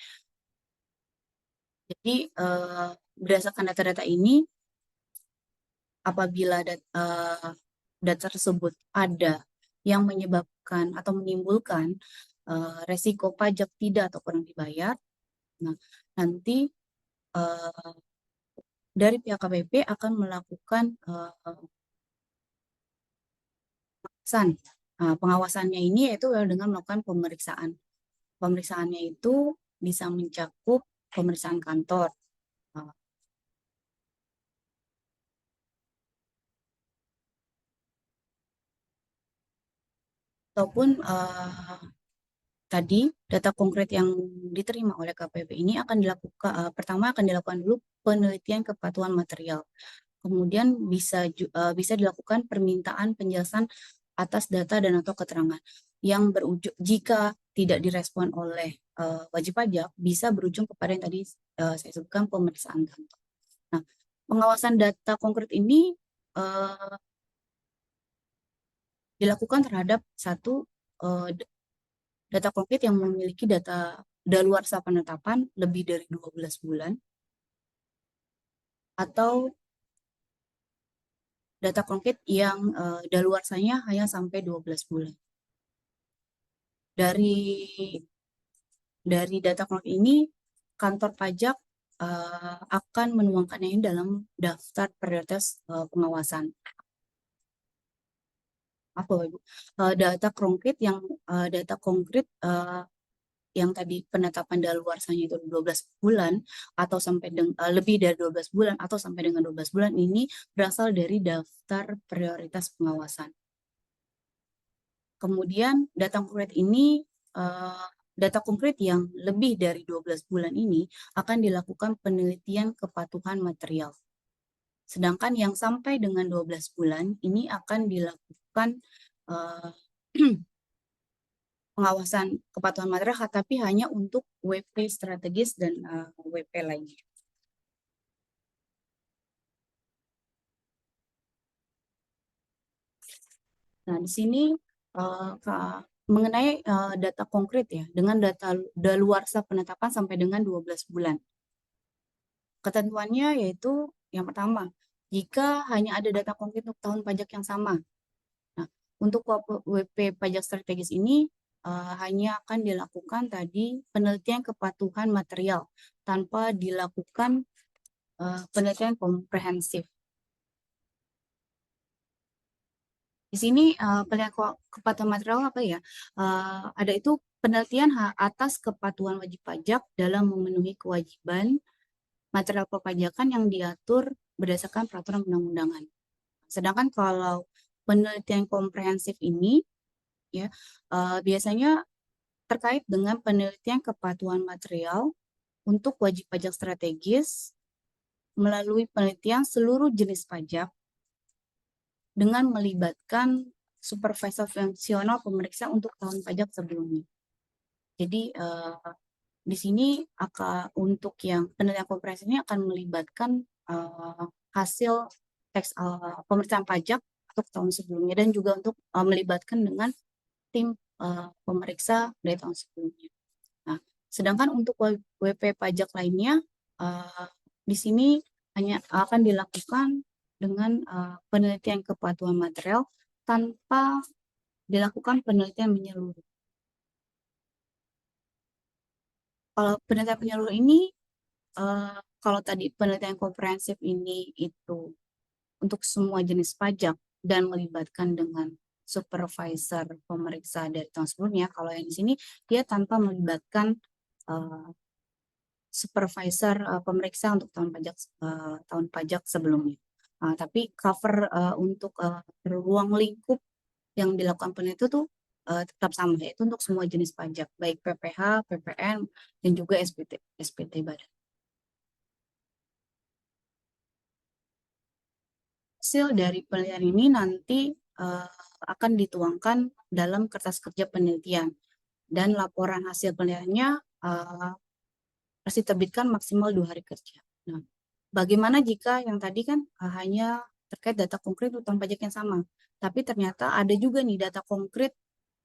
Jadi berdasarkan data-data ini, apabila data tersebut ada yang menyebabkan atau menimbulkan resiko pajak tidak atau kurang dibayar, nah nanti dari pihak KPP akan melakukan pengawasan. Pengawasannya ini yaitu dengan melakukan pemeriksaan. Pemeriksaannya itu bisa mencakup pemeriksaan kantor, ataupun tadi data konkret yang diterima oleh KPP ini akan dilakukan pertama akan dilakukan dulu penelitian kepatuhan material. Kemudian bisa dilakukan permintaan penjelasan atas data dan atau keterangan yang berujung, jika tidak direspon oleh wajib pajak, bisa berujung kepada yang tadi saya sebutkan pemeriksaan kantor. Nah, pengawasan data konkret ini dilakukan terhadap satu data konkret yang memiliki data daluarsa penetapan lebih dari 12 bulan, atau data konkret yang daluarsanya hanya sampai 12 bulan. Dari data konkret ini, kantor pajak akan menuangkannya ini dalam daftar prioritas pengawasan. Apa Ibu? Data konkret yang tadi penetapan daluarsanya itu 12 bulan atau sampai lebih dari 12 bulan atau sampai dengan 12 bulan ini berasal dari daftar prioritas pengawasan. Kemudian data konkret yang lebih dari 12 bulan ini akan dilakukan penelitian kepatuhan material. Sedangkan yang sampai dengan 12 bulan ini akan dilakukan pengawasan kepatuhan material, tapi hanya untuk WP strategis dan WP lainnya. Nah, di sini mengenai data konkret ya, dengan data daluarsa penetapan sampai dengan 12 bulan. Ketentuannya yaitu yang pertama, jika hanya ada data konkret untuk tahun pajak yang sama. Nah, untuk WP pajak strategis ini hanya akan dilakukan tadi penelitian kepatuhan material tanpa dilakukan penelitian komprehensif. Di sini penelitian kepatuhan material apa ya? Ada itu penelitian atas kepatuhan wajib pajak dalam memenuhi kewajiban material perpajakan yang diatur berdasarkan peraturan undang-undangan. Sedangkan kalau penelitian komprehensif ini ya biasanya terkait dengan penelitian kepatuhan material untuk wajib pajak strategis melalui penelitian seluruh jenis pajak dengan melibatkan supervisor fungsional pemeriksa untuk tahun pajak sebelumnya. Jadi di sini untuk yang penelitian komprehensif ini akan melibatkan hasil teks pemeriksaan pajak untuk tahun sebelumnya dan juga untuk melibatkan dengan tim pemeriksa dari tahun sebelumnya. Nah, sedangkan untuk WP pajak lainnya di sini hanya akan dilakukan dengan penelitian kepatuhan material tanpa dilakukan penelitian menyeluruh. Kalau penelitian menyeluruh ini, kalau tadi penelitian komprehensif ini itu untuk semua jenis pajak dan melibatkan dengan supervisor pemeriksa dari tahun sebelumnya, kalau yang di sini dia tanpa melibatkan supervisor pemeriksa untuk tahun pajak sebelumnya. Tapi cover untuk ruang lingkup yang dilakukan penelitian itu tetap sama, yaitu untuk semua jenis pajak, baik PPH, PPN, dan juga SPT badan. Hasil dari penelitian ini nanti akan dituangkan dalam kertas kerja penelitian, dan laporan hasil penelitiannya harus diterbitkan maksimal 2 hari kerja. Nah, bagaimana jika yang tadi kan hanya terkait data konkret utang pajak yang sama, tapi ternyata ada juga nih data konkret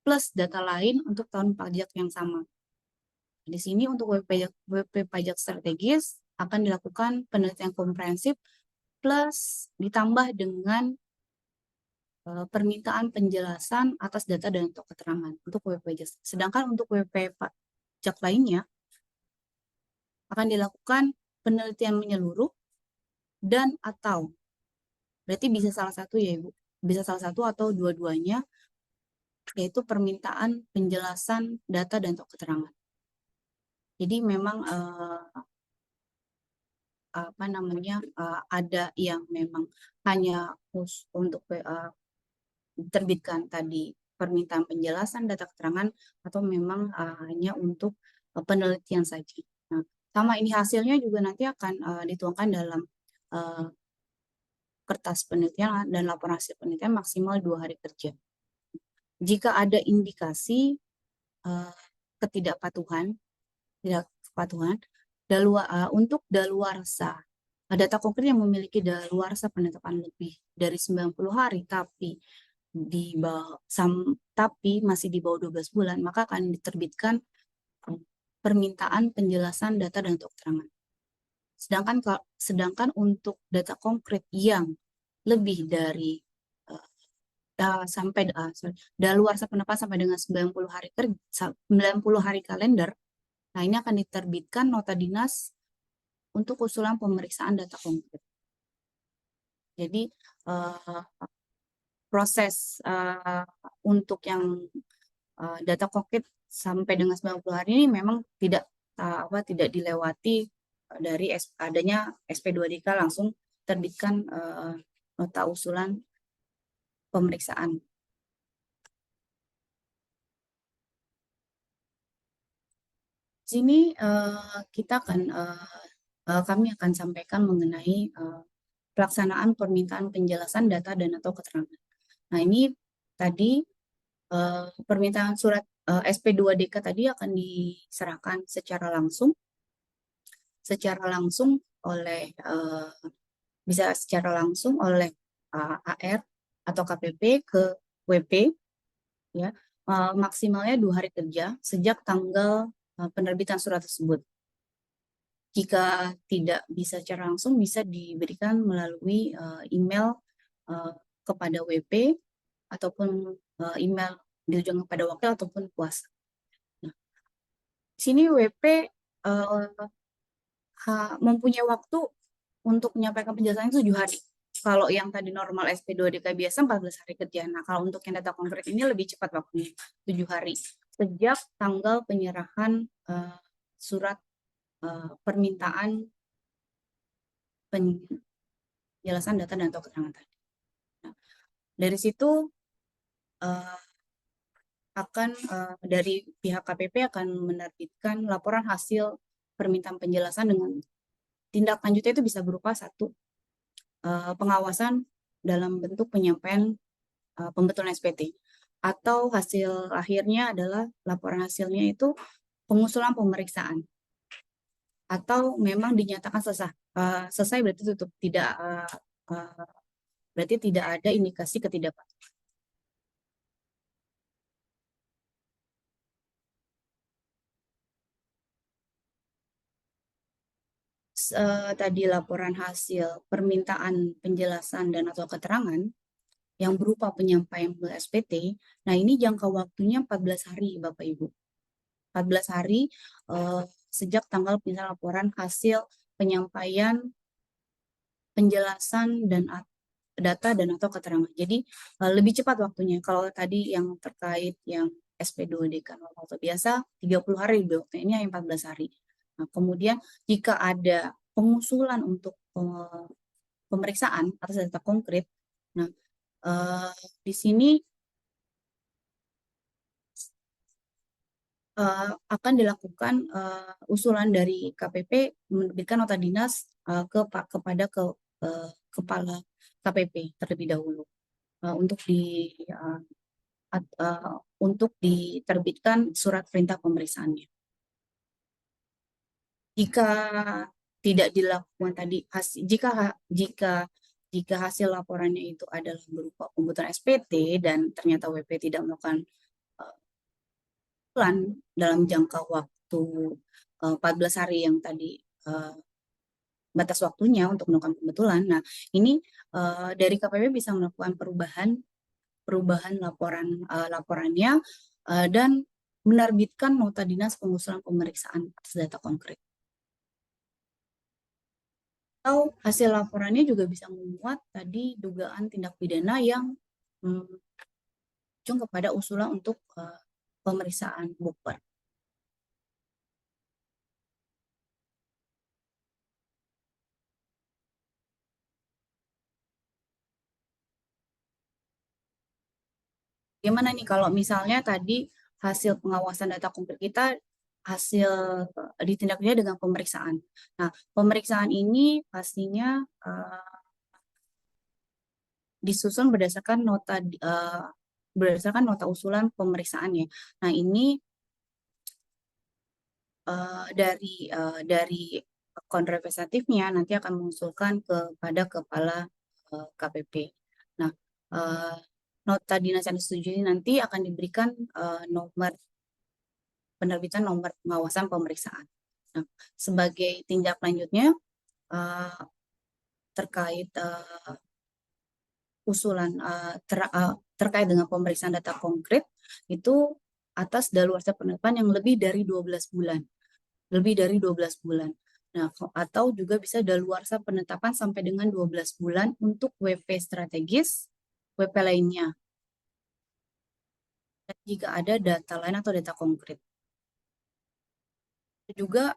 plus data lain untuk tahun pajak yang sama. Di sini untuk WP pajak strategis akan dilakukan penelitian komprehensif plus ditambah dengan permintaan penjelasan atas data dan untuk keterangan untuk WP pajak. Sedangkan untuk WP pajak lainnya akan dilakukan penelitian menyeluruh dan atau berarti bisa salah satu ya Ibu, bisa salah satu atau dua-duanya, yaitu permintaan penjelasan data dan untuk keterangan. Jadi memang ada yang memang hanya untuk diterbitkan tadi permintaan penjelasan data keterangan atau memang hanya untuk penelitian saja. Nah, sama ini hasilnya juga nanti akan dituangkan dalam kertas penelitian dan laporan hasil penelitian maksimal 2 hari kerja. Jika ada indikasi ketidakpatuhan untuk daluarsa data konkret yang memiliki daluarsa penetapan lebih dari 90 hari tapi masih di bawah 12 bulan, maka akan diterbitkan permintaan penjelasan data dan untuk keterangan. Sedangkan untuk data konkret yang lebih dari daluarsa penetapan sampai dengan 90 hari kalender, nah ini akan diterbitkan nota dinas untuk usulan pemeriksaan data konkret. Jadi proses untuk yang data konkret sampai dengan 90 hari ini memang tidak dilewati dari adanya SP2DK, langsung terbitkan nota usulan pemeriksaan. Sini kami akan sampaikan mengenai pelaksanaan permintaan penjelasan data dan atau keterangan. Nah, ini tadi permintaan surat SP2DK tadi akan diserahkan secara langsung oleh bisa secara langsung oleh AR atau KPP ke WP, ya, maksimalnya 2 hari kerja sejak tanggal penerbitan surat tersebut. Jika tidak bisa secara langsung, bisa diberikan melalui email kepada WP ataupun email ditujukan kepada wakil ataupun kuasa. Nah, di sini WP mempunyai waktu untuk menyampaikan penjelasan 7 hari. Kalau yang tadi normal SP2DK biasa 14 hari kerja. Nah, kalau untuk yang data konkret ini lebih cepat waktunya, 7 hari. Sejak tanggal penyerahan surat permintaan penjelasan data dan atau keterangan tadi. Nah, dari situ dari pihak KPP akan menerbitkan laporan hasil permintaan penjelasan dengan tindak lanjutnya itu bisa berupa 1, pengawasan dalam bentuk penyampaian pembetulan SPT, atau hasil akhirnya adalah laporan hasilnya itu pengusulan pemeriksaan, atau memang dinyatakan selesai berarti tutup, tidak berarti tidak ada indikasi ketidakpatuhan. Tadi laporan hasil permintaan penjelasan dan atau keterangan yang berupa penyampaian SPT. Nah, ini jangka waktunya 14 hari, Bapak Ibu. 14 hari sejak tanggal penjelasan laporan hasil penyampaian penjelasan dan data dan atau keterangan. Jadi lebih cepat waktunya. Kalau tadi yang terkait yang SP2D kan waktu biasa 30 hari, waktu ini yang 14 hari. Nah, kemudian jika ada pengusulan untuk pemeriksaan atas data konkret, nah di sini akan dilakukan usulan dari KPP menerbitkan nota dinas kepada kepala KPP terlebih dahulu untuk diterbitkan surat perintah pemeriksaannya. Jika tidak dilakukan tadi, jika hasil laporannya itu adalah berupa pembuatan SPT dan ternyata WP tidak melakukan dalam jangka waktu 14 hari yang tadi batas waktunya untuk melakukan pembetulan. Nah, ini dari KPP bisa melakukan perubahan laporannya dan menerbitkan nota dinas pengusulan pemeriksaan atas data konkret. Atau hasil laporannya juga bisa memuat tadi dugaan tindak pidana yang ujung kepada usulan untuk pemeriksaan bukber. Gimana nih kalau misalnya tadi hasil pengawasan data konkret kita hasil ditindaklanjuti dengan pemeriksaan. Nah, pemeriksaan ini pastinya disusun berdasarkan nota usulan pemeriksaannya. Nah, ini dari kontrapesitatifnya nanti akan mengusulkan kepada kepala KPP. Nah, nota dinas yang disetujui nanti akan diberikan penerbitan nomor pengawasan pemeriksaan. Nah, sebagai tindak lanjutnya terkait usulan terkait dengan pemeriksaan data konkret itu atas daluarsa penetapan yang lebih dari 12 bulan. Lebih dari 12 bulan. Nah, atau juga bisa daluarsa penetapan sampai dengan 12 bulan untuk WP strategis, WP lainnya. Dan jika ada data lain atau data konkret. Juga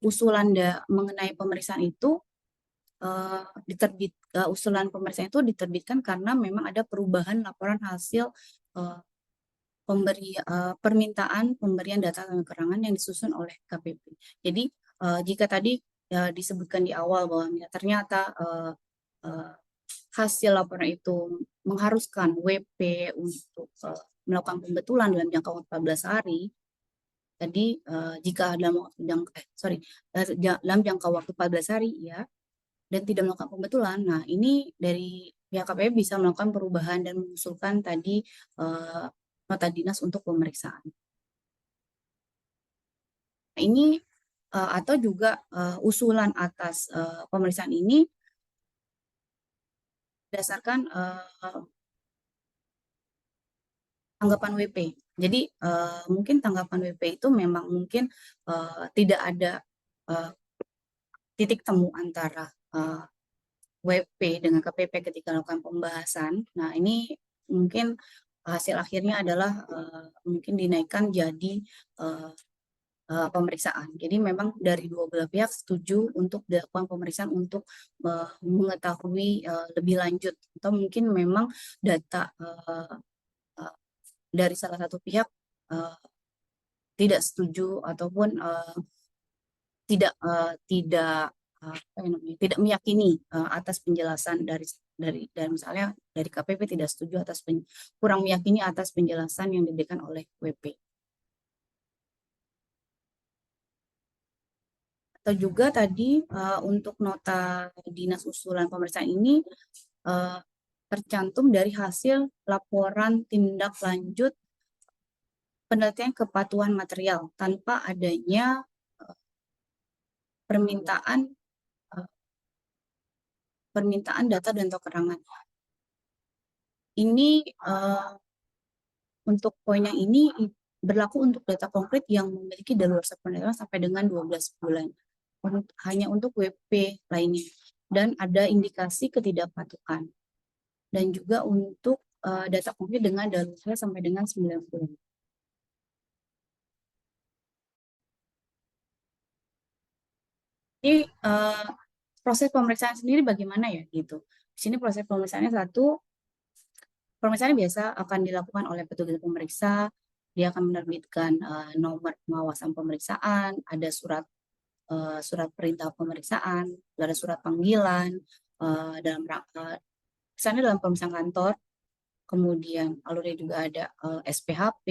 usulan mengenai pemeriksaan itu usulan pemeriksaan itu diterbitkan karena memang ada perubahan laporan hasil permintaan pemberian data dan keterangan yang disusun oleh KPP. Jadi jika tadi disebutkan di awal bahwa ternyata hasil laporan itu mengharuskan WP untuk melakukan pembetulan dalam jangka waktu 14 hari, jadi jika dalam jangka waktu 14 hari ya, dan tidak melakukan pembetulan, nah ini dari pihak KPP bisa melakukan perubahan dan mengusulkan tadi nota dinas untuk pemeriksaan. Ini atau juga usulan atas pemeriksaan ini berdasarkan tanggapan WP. Jadi mungkin tanggapan WP itu memang mungkin tidak ada titik temu antara WP dengan KPP ketika melakukan pembahasan. Nah, ini mungkin hasil akhirnya adalah mungkin dinaikkan jadi pemeriksaan. Jadi memang dari dua belah pihak setuju untuk dilakukan pemeriksaan untuk mengetahui lebih lanjut, atau mungkin memang data dari salah satu pihak tidak setuju ataupun tidak meyakini atas penjelasan dari dari misalnya dari KPP tidak setuju atas kurang meyakini atas penjelasan yang diberikan oleh WP. Atau juga tadi untuk nota dinas usulan pemeriksaan ini tercantum dari hasil laporan tindak lanjut penelitian kepatuhan material tanpa adanya permintaan data dan keterangan. Ini untuk poin yang ini berlaku untuk data konkret yang memiliki daluarsa penelitian sampai dengan 12 bulan. Hanya untuk WP lainnya. Dan ada indikasi ketidakpatuhan. Dan juga untuk data konkret dengan daluarsa sampai dengan 9 bulan. Jadi proses pemeriksaan sendiri bagaimana ya gitu. Di sini proses pemeriksaannya pemeriksaan biasa akan dilakukan oleh petugas pemeriksa. Dia akan menerbitkan nomor pengawasan pemeriksaan, ada surat perintah pemeriksaan, ada surat panggilan dalam misalnya dalam pemeriksaan kantor. Kemudian alurnya juga ada SPHP,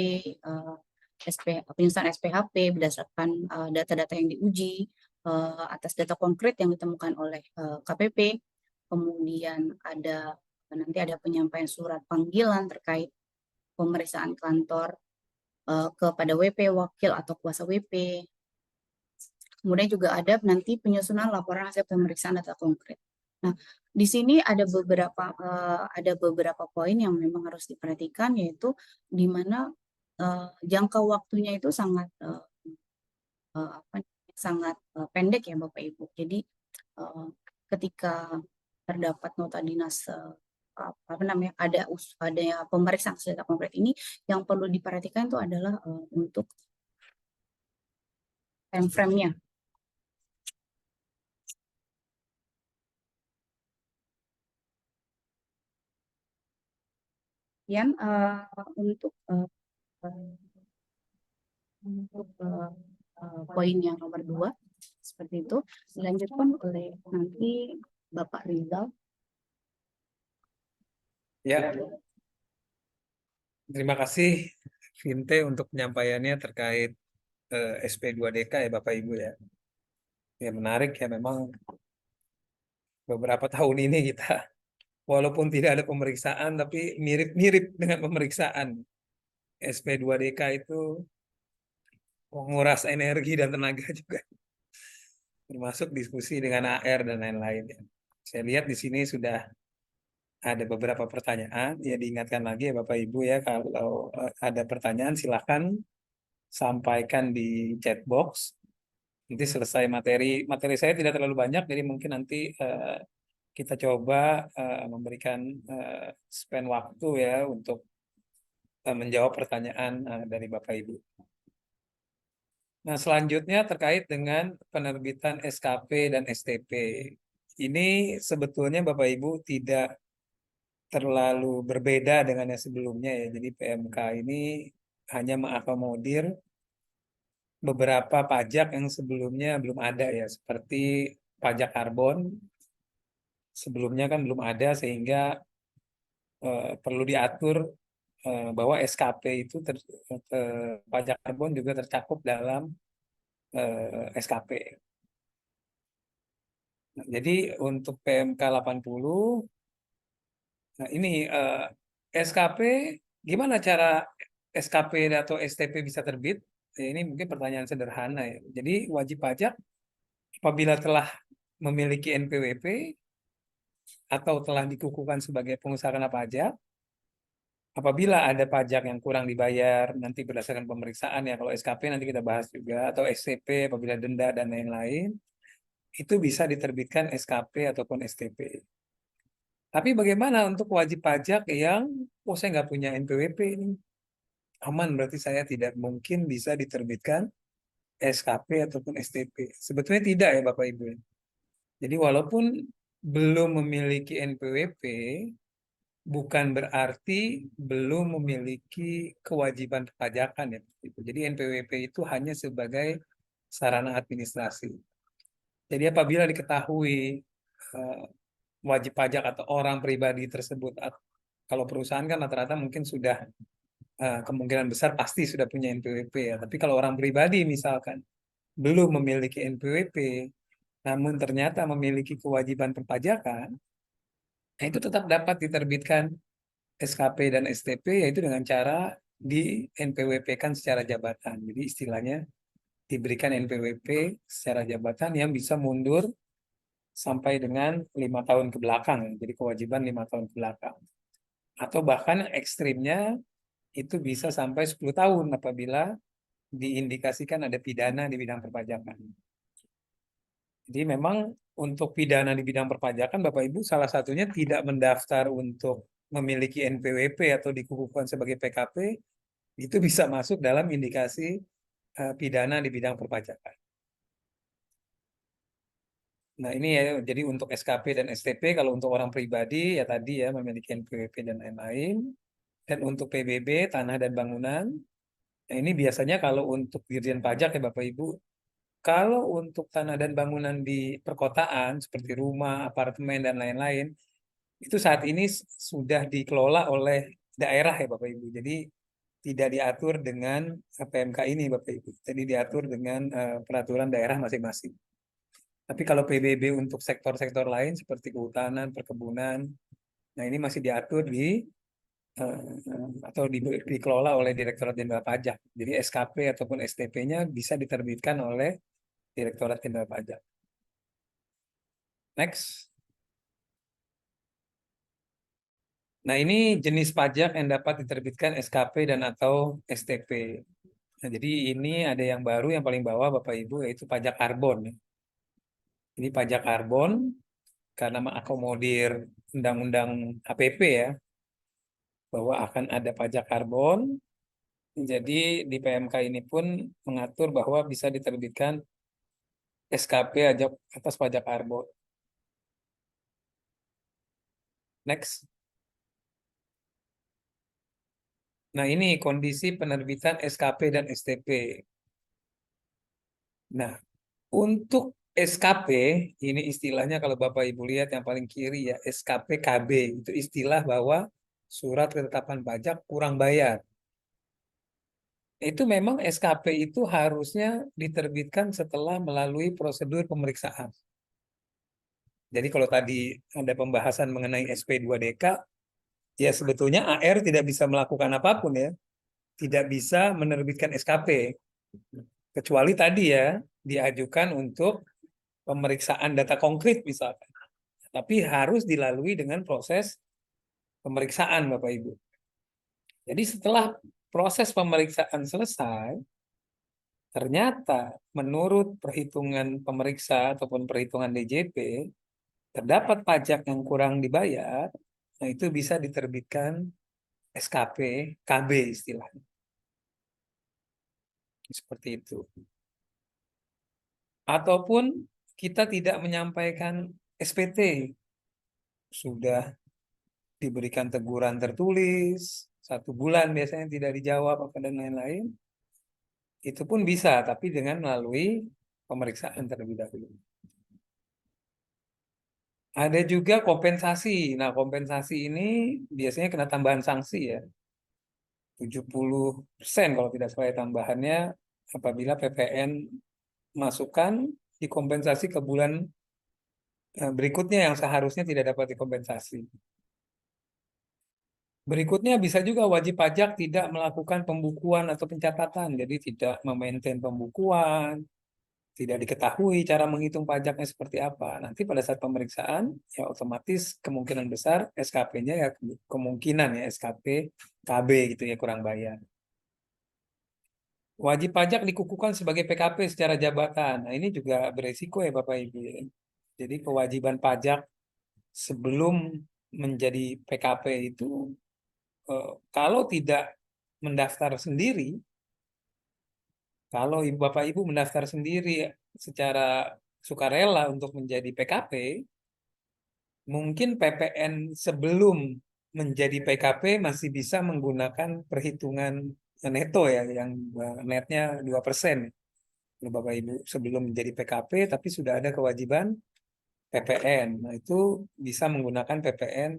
penyusunan SPHP berdasarkan data-data yang diuji atas data konkret yang ditemukan oleh KPP. Kemudian nanti ada penyampaian surat panggilan terkait pemeriksaan kantor kepada WP, wakil atau kuasa WP. Kemudian juga ada nanti penyusunan laporan hasil pemeriksaan data konkret. Nah, di sini ada beberapa poin yang memang harus diperhatikan, yaitu di mana jangka waktunya itu sangat pendek ya Bapak Ibu. Jadi ketika terdapat nota dinas ada pemeriksaan data konkret ini, yang perlu diperhatikan itu adalah untuk time frame-nya. Kemudian untuk poin yang nomor 2 seperti itu dilanjutkan oleh nanti Bapak Rizal. Ya, terima kasih Vinte untuk penyampaiannya terkait SP2DK ya Bapak Ibu ya. Ya menarik ya, memang beberapa tahun ini kita walaupun tidak ada pemeriksaan tapi mirip-mirip dengan pemeriksaan. SP2DK itu menguras energi dan tenaga juga, termasuk diskusi dengan AR dan lain-lain. Saya lihat di sini sudah ada beberapa pertanyaan. Ya diingatkan lagi ya Bapak Ibu ya, kalau ada pertanyaan silahkan sampaikan di chat box. Nanti selesai materi saya tidak terlalu banyak, jadi mungkin nanti kita coba memberikan spend waktu ya untuk menjawab pertanyaan dari Bapak Ibu. Nah, selanjutnya terkait dengan penerbitan SKP dan STP. Ini sebetulnya Bapak Ibu tidak terlalu berbeda dengan yang sebelumnya ya. Jadi PMK ini hanya mengakomodir beberapa pajak yang sebelumnya belum ada ya, seperti pajak karbon. Sebelumnya kan belum ada, sehingga perlu diatur bahwa SKP itu pajak karbon juga tercakup dalam SKP. Nah, jadi untuk PMK 80, nah ini SKP, gimana cara SKP atau STP bisa terbit? Ya, ini mungkin pertanyaan sederhana ya. Jadi wajib pajak apabila telah memiliki NPWP atau telah dikukuhkan sebagai pengusaha kena pajak, apabila ada pajak yang kurang dibayar nanti berdasarkan pemeriksaan ya, kalau SKP nanti kita bahas juga, atau SCP apabila denda dan lain-lain, itu bisa diterbitkan SKP ataupun STP. Tapi bagaimana untuk wajib pajak yang saya nggak punya NPWP ini? Aman, berarti saya tidak mungkin bisa diterbitkan SKP ataupun STP. Sebetulnya tidak ya Bapak Ibu. Jadi walaupun belum memiliki NPWP, bukan berarti belum memiliki kewajiban perpajakan ya. Jadi NPWP itu hanya sebagai sarana administrasi. Jadi apabila diketahui wajib pajak atau orang pribadi tersebut, kalau perusahaan kan rata-rata mungkin sudah kemungkinan besar pasti sudah punya NPWP ya. Tapi kalau orang pribadi misalkan belum memiliki NPWP, namun ternyata memiliki kewajiban perpajakan, nah itu tetap dapat diterbitkan SKP dan STP, yaitu dengan cara di NPWP-kan secara jabatan. Jadi istilahnya diberikan NPWP secara jabatan yang bisa mundur sampai dengan 5 tahun ke belakang. Jadi kewajiban 5 tahun ke belakang. Atau bahkan ekstrimnya itu bisa sampai 10 tahun apabila diindikasikan ada pidana di bidang perpajakan. Jadi memang untuk pidana di bidang perpajakan, Bapak Ibu, salah satunya tidak mendaftar untuk memiliki NPWP atau dikukuhkan sebagai PKP, itu bisa masuk dalam indikasi pidana di bidang perpajakan. Nah ini ya, jadi untuk SKP dan STP, kalau untuk orang pribadi ya tadi ya memiliki NPWP dan lain-lain. Dan untuk PBB, tanah dan bangunan, nah ini biasanya kalau untuk Dirjen Pajak ya Bapak Ibu, kalau untuk tanah dan bangunan di perkotaan seperti rumah, apartemen, dan lain-lain, itu saat ini sudah dikelola oleh daerah ya Bapak Ibu. Jadi tidak diatur dengan PMK ini Bapak Ibu. Jadi diatur dengan peraturan daerah masing-masing. Tapi kalau PBB untuk sektor-sektor lain seperti kehutanan, perkebunan, nah ini masih diatur atau dikelola oleh Direktorat Jenderal Pajak. Jadi SKP ataupun STP-nya bisa diterbitkan oleh Direktorat Jenderal Pajak. Next. Nah, ini jenis pajak yang dapat diterbitkan SKP dan atau STP. Nah, jadi ini ada yang baru yang paling bawah Bapak Ibu, yaitu pajak karbon. Ini pajak karbon karena mengakomodir Undang-Undang HPP ya, bahwa akan ada pajak karbon. Jadi di PMK ini pun mengatur bahwa bisa diterbitkan SKP atas pajak karbon. Next. Nah, ini kondisi penerbitan SKP dan STP. Nah, untuk SKP, ini istilahnya kalau Bapak Ibu lihat yang paling kiri ya, SKP KB. Itu istilah bahwa surat ketetapan pajak kurang bayar. Itu memang SKP itu harusnya diterbitkan setelah melalui prosedur pemeriksaan. Jadi kalau tadi ada pembahasan mengenai SP2DK, ya sebetulnya AR tidak bisa melakukan apapun ya. Tidak bisa menerbitkan SKP. Kecuali tadi ya, diajukan untuk pemeriksaan data konkret misalkan. Tapi harus dilalui dengan proses pemeriksaan Bapak Ibu. Jadi setelah proses pemeriksaan selesai, ternyata menurut perhitungan pemeriksa ataupun perhitungan DJP, terdapat pajak yang kurang dibayar, nah itu bisa diterbitkan SKP KB istilahnya. Seperti itu. Ataupun kita tidak menyampaikan SPT, sudah diberikan teguran tertulis, 1 bulan biasanya tidak dijawab apa dan lain-lain, itu pun bisa, tapi dengan melalui pemeriksaan terlebih dahulu. Ada juga kompensasi. Nah, kompensasi ini biasanya kena tambahan sanksi ya. 70% kalau tidak salah tambahannya apabila PPN masukkan dikompensasi ke bulan berikutnya yang seharusnya tidak dapat dikompensasi. Berikutnya bisa juga wajib pajak tidak melakukan pembukuan atau pencatatan, jadi tidak memaintain pembukuan, tidak diketahui cara menghitung pajaknya seperti apa. Nanti pada saat pemeriksaan, ya otomatis kemungkinan besar SKP-nya ya kemungkinan ya SKP KB gitu ya kurang bayar. Wajib pajak dikukuhkan sebagai PKP secara jabatan. Nah ini juga beresiko ya Bapak Ibu. Jadi kewajiban pajak sebelum menjadi PKP itu kalau tidak mendaftar sendiri, kalau Bapak Ibu mendaftar sendiri secara sukarela untuk menjadi PKP, mungkin PPN sebelum menjadi PKP masih bisa menggunakan perhitungan neto ya, yang netnya 2%. Bapak Ibu sebelum menjadi PKP, tapi sudah ada kewajiban PPN. Nah, itu bisa menggunakan PPN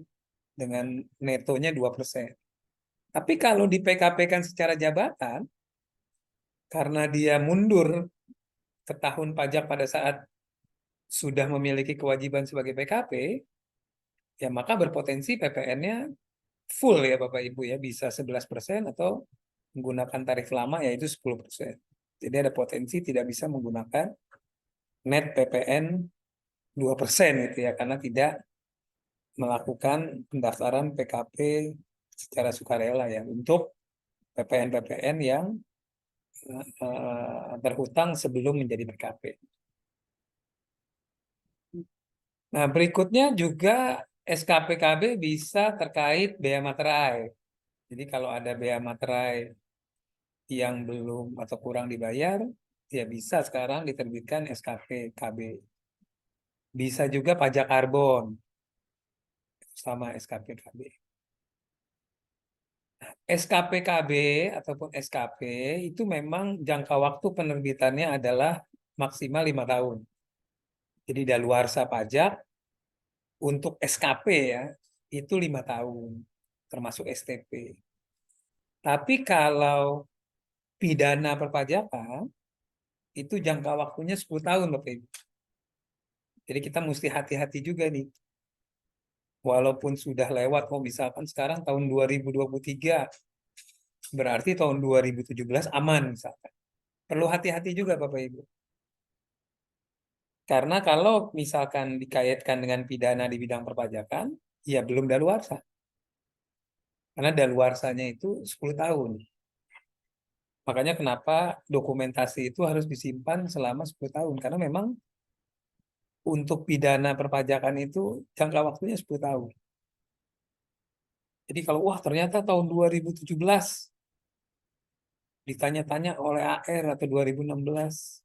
dengan netonya 2%. Tapi kalau di PKP-kan secara jabatan, karena dia mundur ke tahun pajak pada saat sudah memiliki kewajiban sebagai PKP, ya maka berpotensi PPN-nya full ya Bapak Ibu ya, bisa 11% atau menggunakan tarif lama yaitu 10%. Jadi ada potensi tidak bisa menggunakan net PPN 2% gitu ya, karena tidak melakukan pendaftaran PKP secara sukarela ya untuk PPN-PPN yang berhutang sebelum menjadi PKP. Nah, berikutnya juga SKPKB bisa terkait bea materai. Jadi kalau ada bea materai yang belum atau kurang dibayar, ya bisa sekarang diterbitkan SKPKB. Bisa juga pajak karbon sama SKPKB. SKPKB ataupun SKP itu memang jangka waktu penerbitannya adalah maksimal 5 tahun. Jadi daluarsa pajak untuk SKP ya, itu 5 tahun, termasuk STP. Tapi kalau pidana perpajakan, itu jangka waktunya 10 tahun Bapak Ibu. Jadi kita mesti hati-hati juga nih. Walaupun sudah lewat, misalkan sekarang tahun 2023, berarti tahun 2017 aman misalkan. Perlu hati-hati juga Bapak Ibu. Karena kalau misalkan dikaitkan dengan pidana di bidang perpajakan, ya belum daluarsa. Karena daluarsanya itu 10 tahun. Makanya kenapa dokumentasi itu harus disimpan selama 10 tahun. Karena memang untuk pidana perpajakan itu jangka waktunya 10 tahun. Jadi kalau wah ternyata tahun 2017 ditanya-tanya oleh AR atau 2016,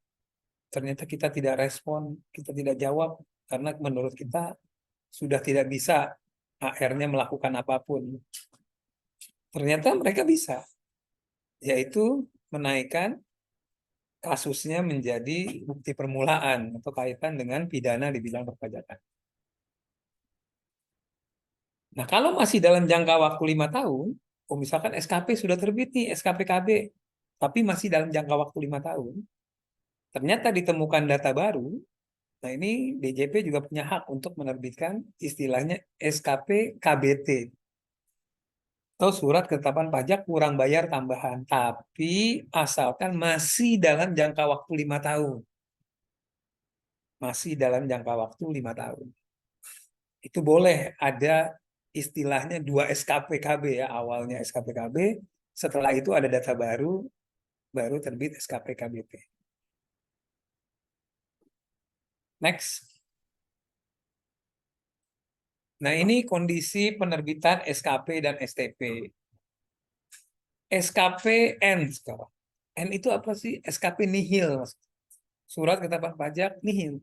ternyata kita tidak respon, kita tidak jawab karena menurut kita sudah tidak bisa AR-nya melakukan apapun. Ternyata mereka bisa, yaitu menaikkan kasusnya menjadi bukti permulaan atau kaitan dengan pidana di bidang perpajakan. Nah, kalau masih dalam jangka waktu 5 tahun, misalkan SKP sudah terbit nih, SKPKB, tapi masih dalam jangka waktu 5 tahun, ternyata ditemukan data baru, nah ini DJP juga punya hak untuk menerbitkan istilahnya SKP KBT, atau surat ketetapan pajak kurang bayar tambahan, tapi asalkan masih dalam jangka waktu 5 tahun. Masih dalam jangka waktu 5 tahun. Itu boleh ada istilahnya 2 SKPKB ya, awalnya SKPKB, setelah itu ada data baru, baru terbit SKPKBT. Next. Nah, ini kondisi penerbitan SKP dan STP. SKP N sekarang. N itu apa sih? SKP nihil. Surat ketetapan pajak nihil.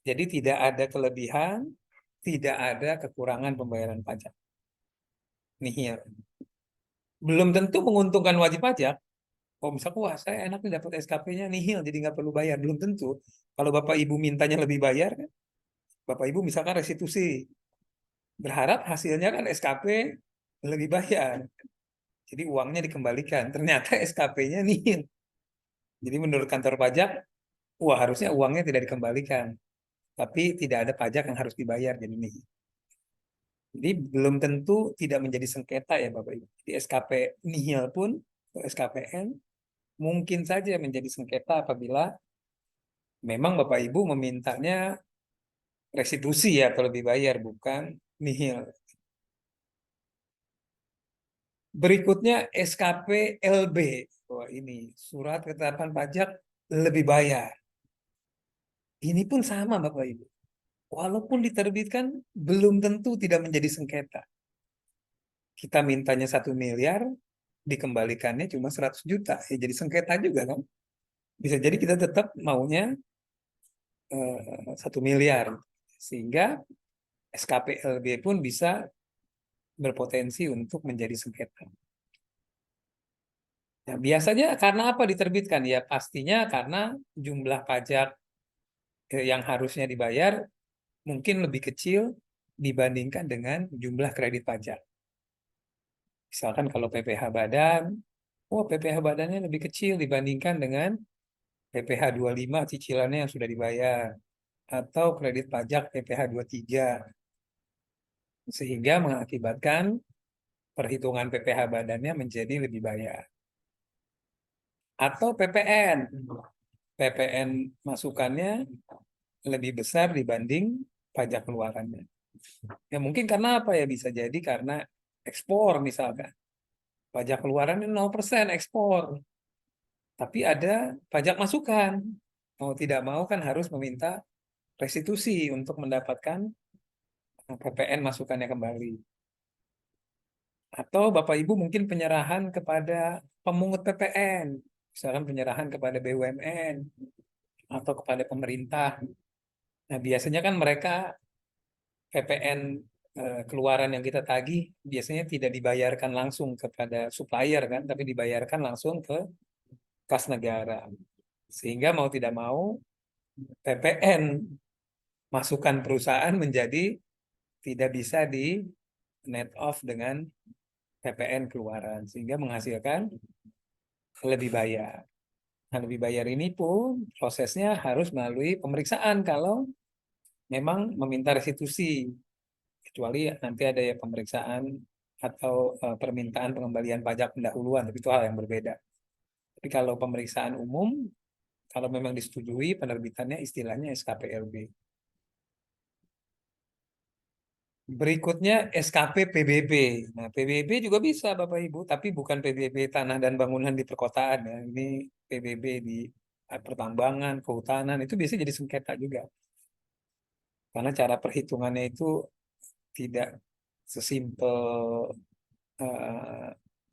Jadi tidak ada kelebihan, tidak ada kekurangan pembayaran pajak. Nihil. Belum tentu menguntungkan wajib pajak. Misalnya, wah saya enaknya dapat SKP-nya nihil, jadi nggak perlu bayar. Belum tentu. Kalau Bapak Ibu mintanya lebih bayar, kan? Bapak Ibu misalkan restitusi. Berharap hasilnya kan SKP lebih bayar. Jadi uangnya dikembalikan. Ternyata SKP-nya nihil. Jadi menurut kantor pajak, wah harusnya uangnya tidak dikembalikan. Tapi tidak ada pajak yang harus dibayar, jadi nihil. Jadi belum tentu tidak menjadi sengketa ya Bapak Ibu. Di SKP nihil pun, SKPN, mungkin saja menjadi sengketa apabila memang Bapak Ibu memintanya restitusi ya kalau dibayar, bukan nihil. Berikutnya SKP LB. Wah ini surat ketetapan pajak lebih bayar. Ini pun sama Bapak Ibu. Walaupun diterbitkan belum tentu tidak menjadi sengketa. Kita mintanya 1 miliar, dikembalikannya cuma 100 juta. Ya jadi sengketa juga kan. Bisa jadi kita tetap maunya 1 miliar. Sehingga SKP LB pun bisa berpotensi untuk menjadi sengketa. Nah, biasanya karena apa diterbitkan? Ya pastinya karena jumlah pajak yang harusnya dibayar mungkin lebih kecil dibandingkan dengan jumlah kredit pajak. Misalkan kalau PPh badan, PPh badannya lebih kecil dibandingkan dengan PPh 25 cicilannya yang sudah dibayar, atau kredit pajak PPh 23, sehingga mengakibatkan perhitungan PPh badannya menjadi lebih banyak. Atau PPN masukannya lebih besar dibanding pajak keluarannya. Ya mungkin karena apa ya, bisa jadi karena ekspor misalkan. Pajak keluarannya 0% ekspor. Tapi ada pajak masukan. Mau tidak mau kan harus meminta restitusi untuk mendapatkan PPN masukannya kembali. Atau Bapak Ibu mungkin penyerahan kepada pemungut PPN. Misalkan penyerahan kepada BUMN atau kepada pemerintah. Nah, biasanya kan mereka PPN keluaran yang kita tagih biasanya tidak dibayarkan langsung kepada supplier kan, tapi dibayarkan langsung ke kas negara. Sehingga mau tidak mau PPN masukan perusahaan menjadi tidak bisa di net off dengan PPN keluaran, sehingga menghasilkan lebih bayar. Nah, lebih bayar ini pun prosesnya harus melalui pemeriksaan kalau memang meminta restitusi, kecuali nanti ada ya pemeriksaan atau permintaan pengembalian pajak pendahuluan, tapi itu hal yang berbeda. Tapi kalau pemeriksaan umum, kalau memang disetujui penerbitannya istilahnya SKPLB. Berikutnya SKP PBB. Nah, PBB juga bisa Bapak Ibu, tapi bukan PBB tanah dan bangunan di perkotaan ya. Ini PBB di pertambangan, kehutanan, itu biasanya jadi sengketa juga. Karena cara perhitungannya itu tidak sesimpel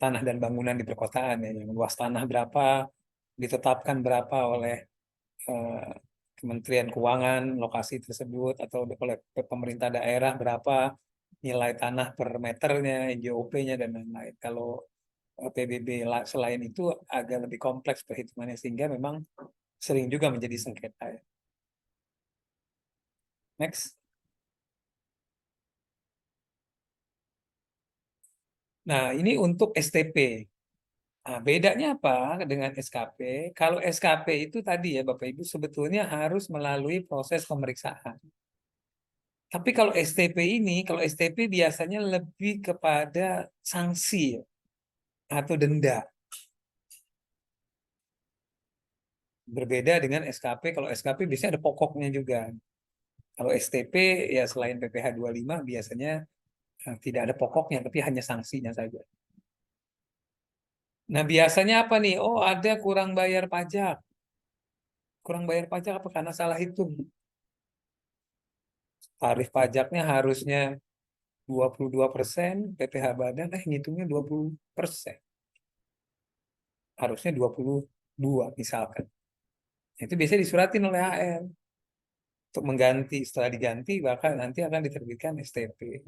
tanah dan bangunan di perkotaan ya. Yang luas tanah berapa, ditetapkan berapa oleh eh, Kementerian Keuangan lokasi tersebut, atau oleh pemerintah daerah berapa nilai tanah per meternya, NJOP-nya, dan lain-lain. Kalau PBB selain itu agak lebih kompleks perhitungannya, sehingga memang sering juga menjadi sengketa. Next. Nah, ini untuk STP. Nah, bedanya apa dengan SKP? Kalau SKP itu tadi ya Bapak Ibu sebetulnya harus melalui proses pemeriksaan. Tapi kalau STP ini, kalau STP biasanya lebih kepada sanksi atau denda. Berbeda dengan SKP, kalau SKP biasanya ada pokoknya juga. Kalau STP ya selain PPh 25 biasanya tidak ada pokoknya, tapi hanya sanksinya saja. Nah, biasanya apa nih? Oh, ada kurang bayar pajak. Kurang bayar pajak apa? Karena salah hitung. Tarif pajaknya harusnya 22%, PPh badan ngitungnya 20%. Harusnya 22 misalkan. Itu biasanya disuratin oleh AR untuk mengganti. Setelah diganti, bahkan nanti akan diterbitkan STP.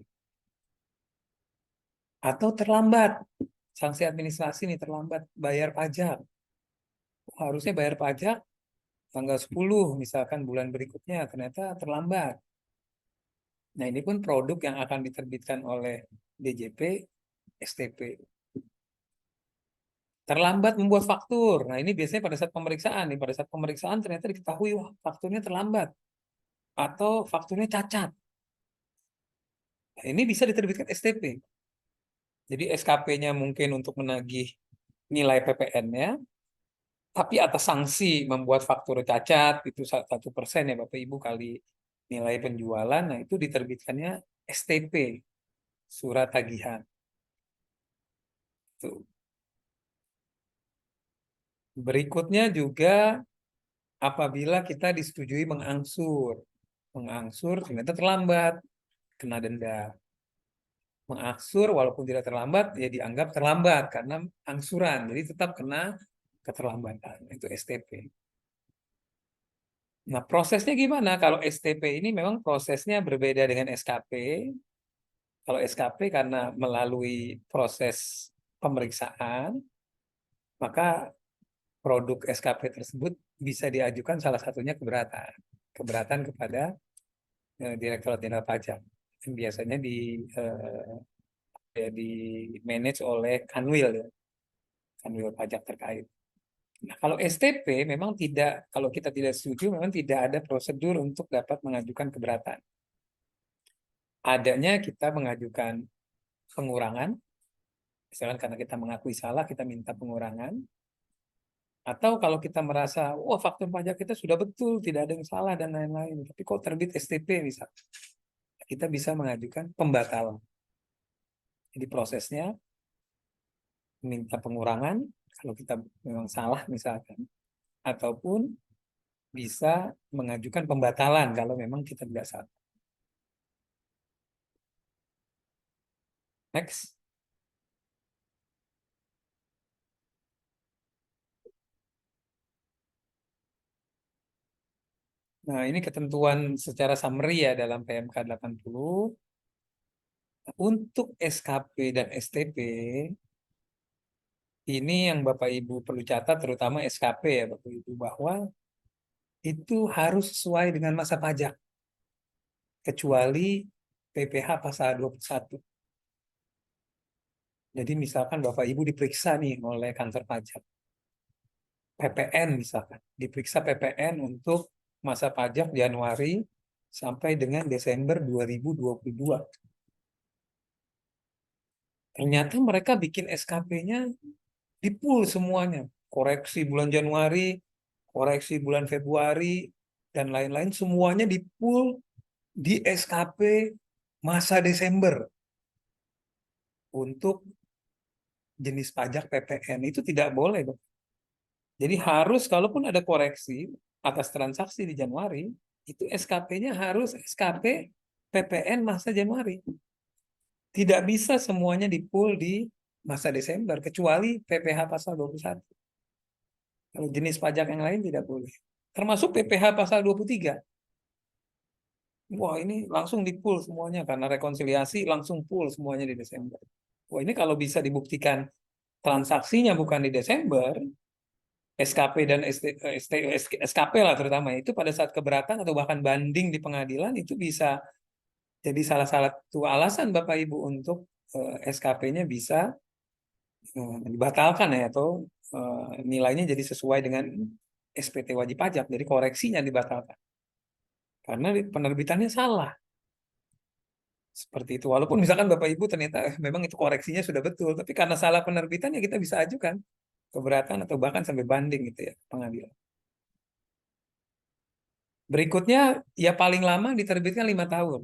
Atau terlambat. Sanksi administrasi nih, terlambat bayar pajak. Harusnya bayar pajak tanggal 10, misalkan bulan berikutnya, ternyata terlambat. Nah, ini pun produk yang akan diterbitkan oleh DJP, STP. Terlambat membuat faktur. Nah, ini biasanya pada saat pemeriksaan nih. Pada saat pemeriksaan ternyata diketahui, wah, fakturnya terlambat. Atau fakturnya cacat. Nah, ini bisa diterbitkan STP. Jadi SKP-nya mungkin untuk menagih nilai PPN-nya, tapi atas sanksi membuat faktur cacat, itu 1% ya Bapak Ibu kali nilai penjualan, nah itu diterbitkannya STP, surat tagihan. Tuh. Berikutnya juga apabila kita disetujui mengangsur. Mengangsur ternyata terlambat, kena denda. Mengangsur walaupun tidak terlambat, ya dianggap terlambat karena angsuran. Jadi tetap kena keterlambatan. Itu STP. Nah, prosesnya gimana? Kalau STP ini memang prosesnya berbeda dengan SKP. Kalau SKP karena melalui proses pemeriksaan, maka produk SKP tersebut bisa diajukan salah satunya keberatan. keberatan kepada Direktorat Jenderal Pajak. Yang biasanya di manage oleh Kanwil, ya. Kanwil pajak terkait. Nah, kalau STP memang tidak, kalau kita tidak setuju, memang tidak ada prosedur untuk dapat mengajukan keberatan. Adanya kita mengajukan pengurangan, misalkan karena kita mengakui salah, kita minta pengurangan. Atau kalau kita merasa, wah faktur pajak kita sudah betul, tidak ada yang salah dan lain-lain, tapi kok terbit STP misalnya, kita bisa mengajukan pembatalan. Jadi prosesnya minta pengurangan kalau kita memang salah misalkan, ataupun bisa mengajukan pembatalan kalau memang kita tidak salah. Next. Nah, ini ketentuan secara summary ya dalam PMK 80. Untuk SKP dan STP, ini yang Bapak Ibu perlu catat, terutama SKP ya Bapak Ibu, bahwa itu harus sesuai dengan masa pajak, kecuali PPh pasal 21. Jadi misalkan Bapak Ibu diperiksa nih oleh kantor pajak, PPN misalkan, diperiksa PPN untuk masa pajak Januari sampai dengan Desember 2022. Ternyata mereka bikin SKP-nya di pool semuanya. Koreksi bulan Januari, koreksi bulan Februari, dan lain-lain semuanya di pool di SKP masa Desember untuk jenis pajak PPN. Itu tidak boleh, Bapak. Jadi harus, kalaupun ada koreksi atas transaksi di Januari, itu SKP-nya harus SKP PPN masa Januari. Tidak bisa semuanya di pool di masa Desember, kecuali PPh pasal 21. Kalau jenis pajak yang lain tidak boleh. Termasuk PPh pasal 23. Wah, ini langsung di pool semuanya, karena rekonsiliasi langsung pool semuanya di Desember. Wah, ini kalau bisa dibuktikan transaksinya bukan di Desember, SKP dan SKP lah terutama, itu pada saat keberatan atau bahkan banding di pengadilan, itu bisa jadi salah satu alasan Bapak Ibu untuk SKP-nya bisa dibatalkan ya, atau nilainya jadi sesuai dengan SPT wajib pajak, jadi koreksinya dibatalkan karena penerbitannya salah. Seperti itu. Walaupun misalkan Bapak Ibu ternyata memang itu koreksinya sudah betul, tapi karena salah penerbitan ya kita bisa ajukan keberatan atau bahkan sampai banding gitu ya, pengadilan. Berikutnya ya paling lama diterbitkan 5 tahun.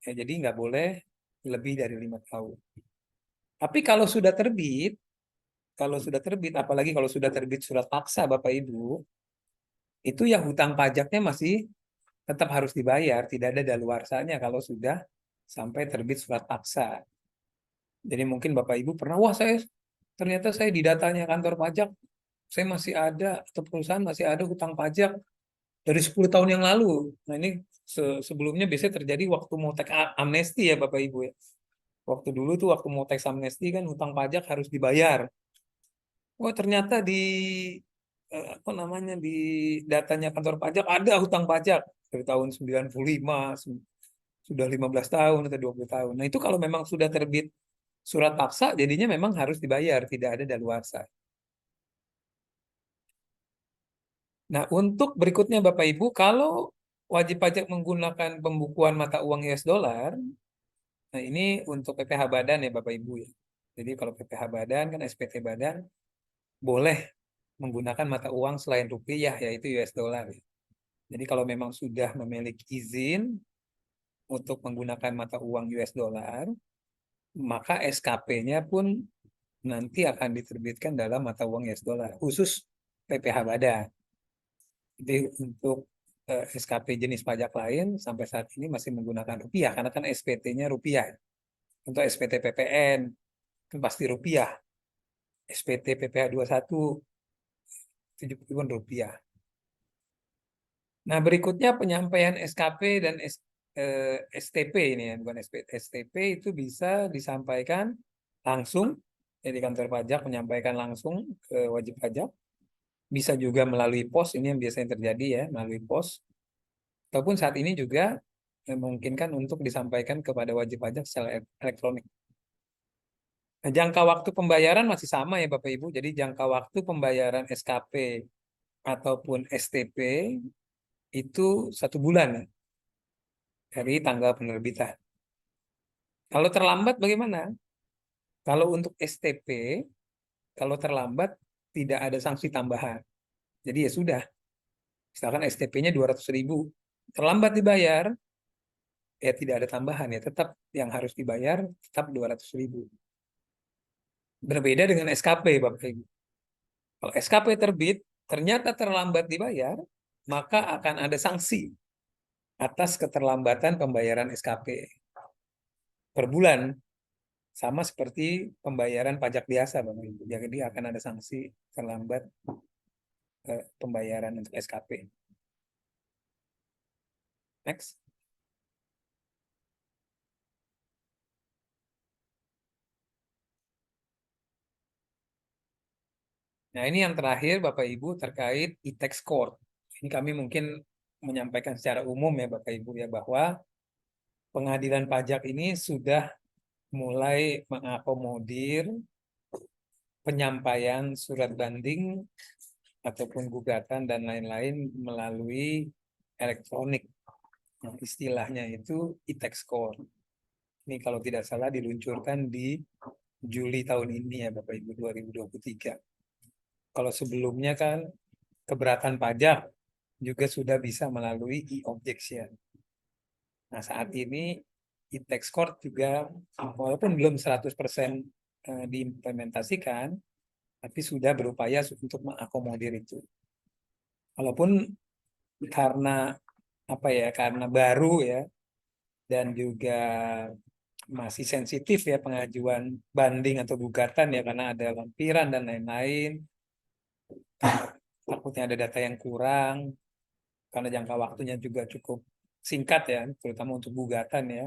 Ya, jadi nggak boleh lebih dari 5 tahun. Tapi kalau sudah terbit, apalagi kalau sudah terbit surat paksa Bapak Ibu, itu ya hutang pajaknya masih tetap harus dibayar, tidak ada daluarsanya kalau sudah sampai terbit surat paksa. Jadi mungkin Bapak Ibu pernah, wah ternyata saya di datanya kantor pajak, saya masih ada, atau perusahaan masih ada hutang pajak dari 10 tahun yang lalu. Nah ini sebelumnya biasanya terjadi waktu mau teks amnesti ya Bapak Ibu ya. Waktu dulu tuh waktu mau teks amnesti kan hutang pajak harus dibayar. Wah ternyata di apa namanya, di datanya kantor pajak ada hutang pajak dari tahun 95, sudah 15 tahun atau 20 tahun. Nah itu kalau memang sudah terbit surat paksa, jadinya memang harus dibayar, tidak ada daluarsa. Nah, untuk berikutnya Bapak Ibu, kalau wajib pajak menggunakan pembukuan mata uang US dollar, nah ini untuk PPh Badan ya Bapak Ibu ya. Jadi kalau PPh Badan kan SPT Badan boleh menggunakan mata uang selain rupiah yaitu US dollar. Jadi kalau memang sudah memiliki izin untuk menggunakan mata uang US dollar, maka SKP-nya pun nanti akan diterbitkan dalam mata uang US dollar, khusus PPh Badan. Jadi untuk SKP jenis pajak lain sampai saat ini masih menggunakan rupiah, karena kan SPT-nya rupiah. Untuk SPT PPN kan pasti rupiah. SPT PPh 21 70 rupiah. Nah, berikutnya penyampaian SKP dan STP ini ya, bukan SPT. STP itu bisa disampaikan langsung, jadi kantor pajak menyampaikan langsung ke wajib pajak. Bisa juga melalui pos, ini yang biasanya terjadi ya, melalui pos. Ataupun saat ini juga memungkinkan untuk disampaikan kepada wajib pajak secara elektronik. Nah, jangka waktu pembayaran masih sama ya Bapak Ibu. Jadi jangka waktu pembayaran SKP ataupun STP itu 1 bulan ya, dari tanggal penerbitan. Kalau terlambat bagaimana? Kalau untuk STP, kalau terlambat tidak ada sanksi tambahan. Jadi ya sudah, misalkan STP-nya 200.000, terlambat dibayar, ya tidak ada tambahan ya, tetap yang harus dibayar tetap 200.000. Berbeda dengan SKP, Bapak Ibu. Kalau SKP terbit, ternyata terlambat dibayar, maka akan ada sanksi atas keterlambatan pembayaran SKP per bulan. Sama seperti pembayaran pajak biasa, Bapak Ibu. Jadi akan ada sanksi terlambat pembayaran untuk SKP. Next. Nah, ini yang terakhir Bapak Ibu terkait e-tax court. Ini kami mungkin menyampaikan secara umum ya Bapak Ibu ya, bahwa pengadilan pajak ini sudah mulai mengakomodir penyampaian surat banding ataupun gugatan dan lain-lain melalui elektronik. Nah, istilahnya itu e-tax court. Ini kalau tidak salah diluncurkan di Juli tahun ini ya Bapak Ibu 2023. Kalau sebelumnya kan keberatan pajak juga sudah bisa melalui e-objection. Nah, saat ini e-tax court juga walaupun belum 100% diimplementasikan, tapi sudah berupaya untuk mengakomodir itu. Walaupun karena apa ya, karena baru ya, dan juga masih sensitif ya pengajuan banding atau gugatan ya, karena ada lampiran dan lain-lain. Takutnya ada data yang kurang, karena jangka waktunya juga cukup singkat ya, terutama untuk gugatan ya,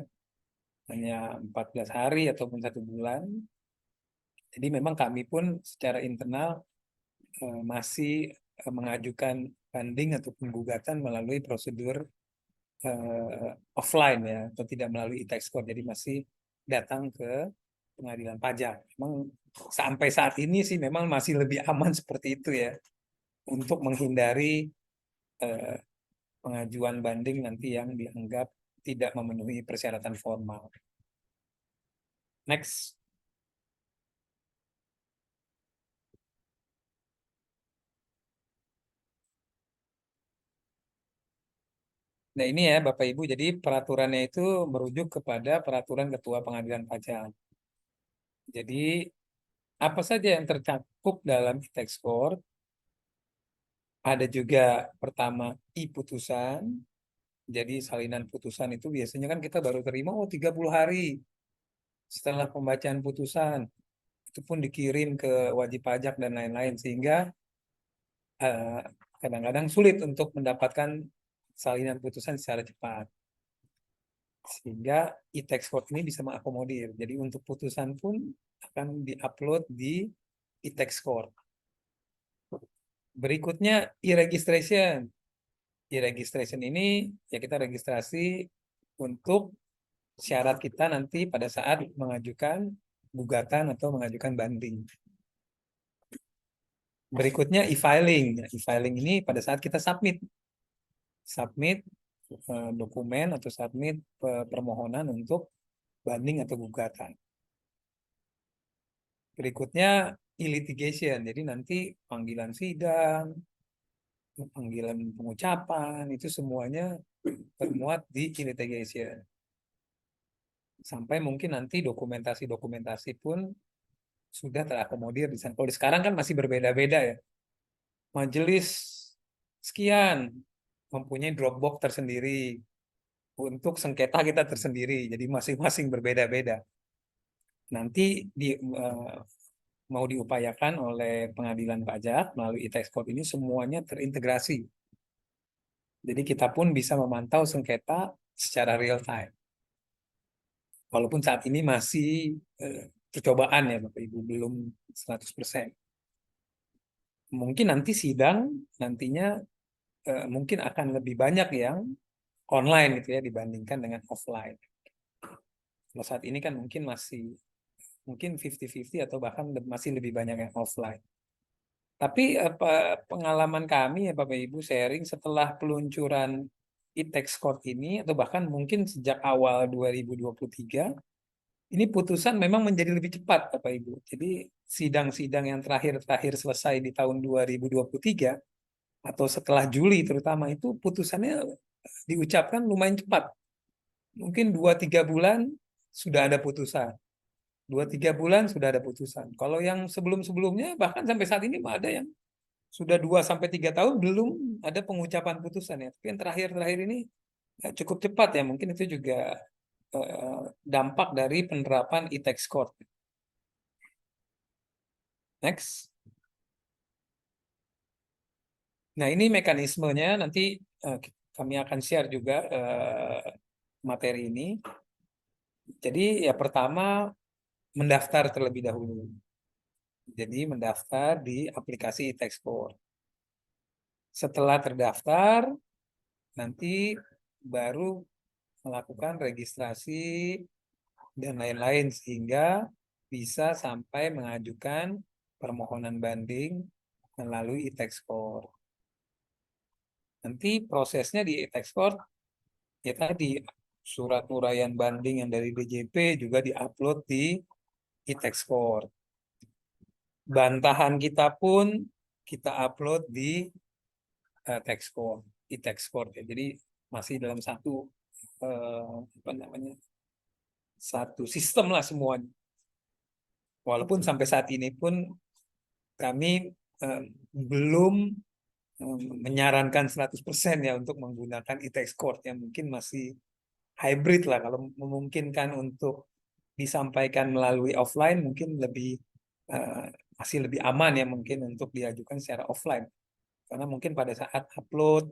hanya 14 hari ataupun 1 bulan. Jadi memang kami pun secara internal masih mengajukan banding ataupun gugatan melalui prosedur offline ya, atau tidak melalui e-tax court. Jadi masih datang ke pengadilan pajak. Memang sampai saat ini sih memang masih lebih aman seperti itu ya, untuk menghindari pengajuan banding nanti yang dianggap tidak memenuhi persyaratan formal. Next. Nah ini ya Bapak Ibu, jadi peraturannya itu merujuk kepada peraturan Ketua Pengadilan Pajak. Jadi apa saja yang tercakup dalam e-tax court? Ada juga pertama e-putusan. Jadi salinan putusan itu biasanya kan kita baru terima 30 hari setelah pembacaan putusan. Itu pun dikirim ke wajib pajak dan lain-lain, sehingga kadang-kadang sulit untuk mendapatkan salinan putusan secara cepat. Sehingga e-tax court ini bisa mengakomodir. Jadi untuk putusan pun akan diupload di e-tax court. Berikutnya e-registration. E-registration ini ya kita registrasi untuk syarat kita nanti pada saat mengajukan gugatan atau mengajukan banding. Berikutnya e-filing. E-filing ini pada saat kita submit dokumen atau submit permohonan untuk banding atau gugatan. Berikutnya e-litigation. Jadi nanti panggilan sidang, panggilan pengucapan, itu semuanya termuat di e-litigation. Sampai mungkin nanti dokumentasi-dokumentasi pun sudah terakomodir di sana. Kalau sekarang kan masih berbeda-beda ya. Majelis sekian mempunyai Dropbox tersendiri, untuk sengketa kita tersendiri. Jadi masing-masing berbeda-beda. Nanti mau diupayakan oleh pengadilan pajak melalui e-tax court ini semuanya terintegrasi. Jadi kita pun bisa memantau sengketa secara real time. Walaupun saat ini masih percobaan ya Bapak Ibu, belum 100%. Mungkin nanti sidang nantinya mungkin akan lebih banyak yang online gitu ya dibandingkan dengan offline. Kalau saat ini kan mungkin 50-50 atau bahkan masih lebih banyak yang offline. Tapi pengalaman kami ya Bapak Ibu sharing setelah peluncuran e-tax court ini atau bahkan mungkin sejak awal 2023 ini putusan memang menjadi lebih cepat Bapak Ibu. Jadi sidang-sidang yang terakhir selesai di tahun 2023 atau setelah Juli terutama itu putusannya diucapkan lumayan cepat. Mungkin 2-3 bulan sudah ada putusan. 2-3 bulan sudah ada putusan. Kalau yang sebelum-sebelumnya bahkan sampai saat ini ada yang sudah 2-3 tahun belum ada pengucapan putusan ya. Tapi yang terakhir-terakhir ini cukup cepat ya. Mungkin itu juga dampak dari penerapan e-tax court. Next. Nah ini mekanismenya nanti kami akan share juga materi ini. Jadi ya pertama mendaftar terlebih dahulu. Jadi mendaftar di aplikasi e-tax court. Setelah terdaftar, nanti baru melakukan registrasi dan lain-lain sehingga bisa sampai mengajukan permohonan banding melalui e-tax court. Nanti prosesnya di e-tax court ya tadi surat uraian banding yang dari DJP juga diupload di e-tax court. Bantahan kita pun kita upload di tax court, e-tax court ya. Jadi masih dalam satu satu sistem lah semuanya. Walaupun sampai saat ini pun kami belum menyarankan 100% ya untuk menggunakan e-tax court yang mungkin masih hybrid lah. Kalau memungkinkan untuk disampaikan melalui offline mungkin lebih masih lebih aman ya mungkin untuk diajukan secara offline. Karena mungkin pada saat upload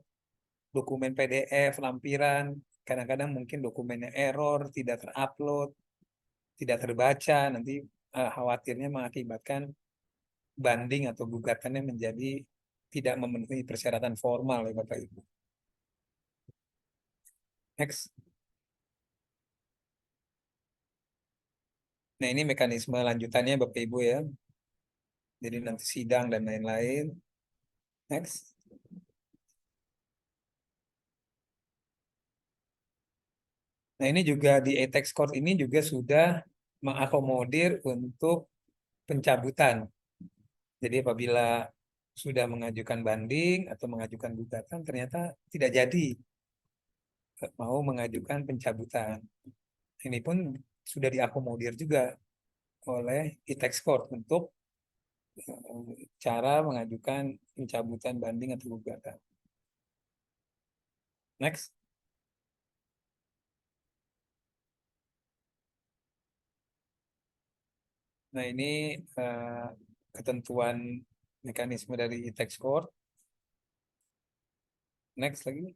dokumen PDF, lampiran, kadang-kadang mungkin dokumennya error, tidak terupload, tidak terbaca, nanti khawatirnya mengakibatkan banding atau gugatannya menjadi tidak memenuhi persyaratan formal ya Bapak Ibu. Next. Nah ini mekanisme lanjutannya Bapak Ibu ya. Jadi nanti sidang dan lain-lain. Next. Nah ini juga di e-tax court ini juga sudah mengakomodir untuk pencabutan. Jadi apabila sudah mengajukan banding atau mengajukan gugatan ternyata tidak jadi mau mengajukan pencabutan. Ini pun sudah diakomodir juga oleh e-tax court untuk cara mengajukan pencabutan banding atau gugatan. Next. Nah ini ketentuan mekanisme dari e-tax court. Next lagi.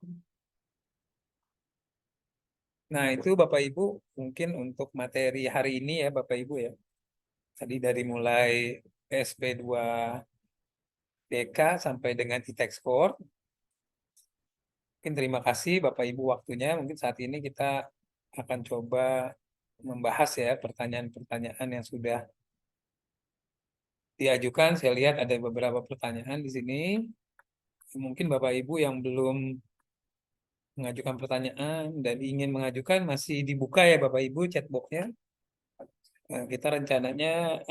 Nah itu Bapak Ibu mungkin untuk materi hari ini ya Bapak Ibu ya. Tadi dari mulai PSP2DK sampai dengan e-tax court. Mungkin terima kasih Bapak Ibu waktunya. Mungkin saat ini kita akan coba membahas ya pertanyaan-pertanyaan yang sudah diajukan. Saya lihat ada beberapa pertanyaan di sini. Mungkin Bapak Ibu yang belum mengajukan pertanyaan dan ingin mengajukan masih dibuka ya Bapak Ibu chatboxnya. Kita rencananya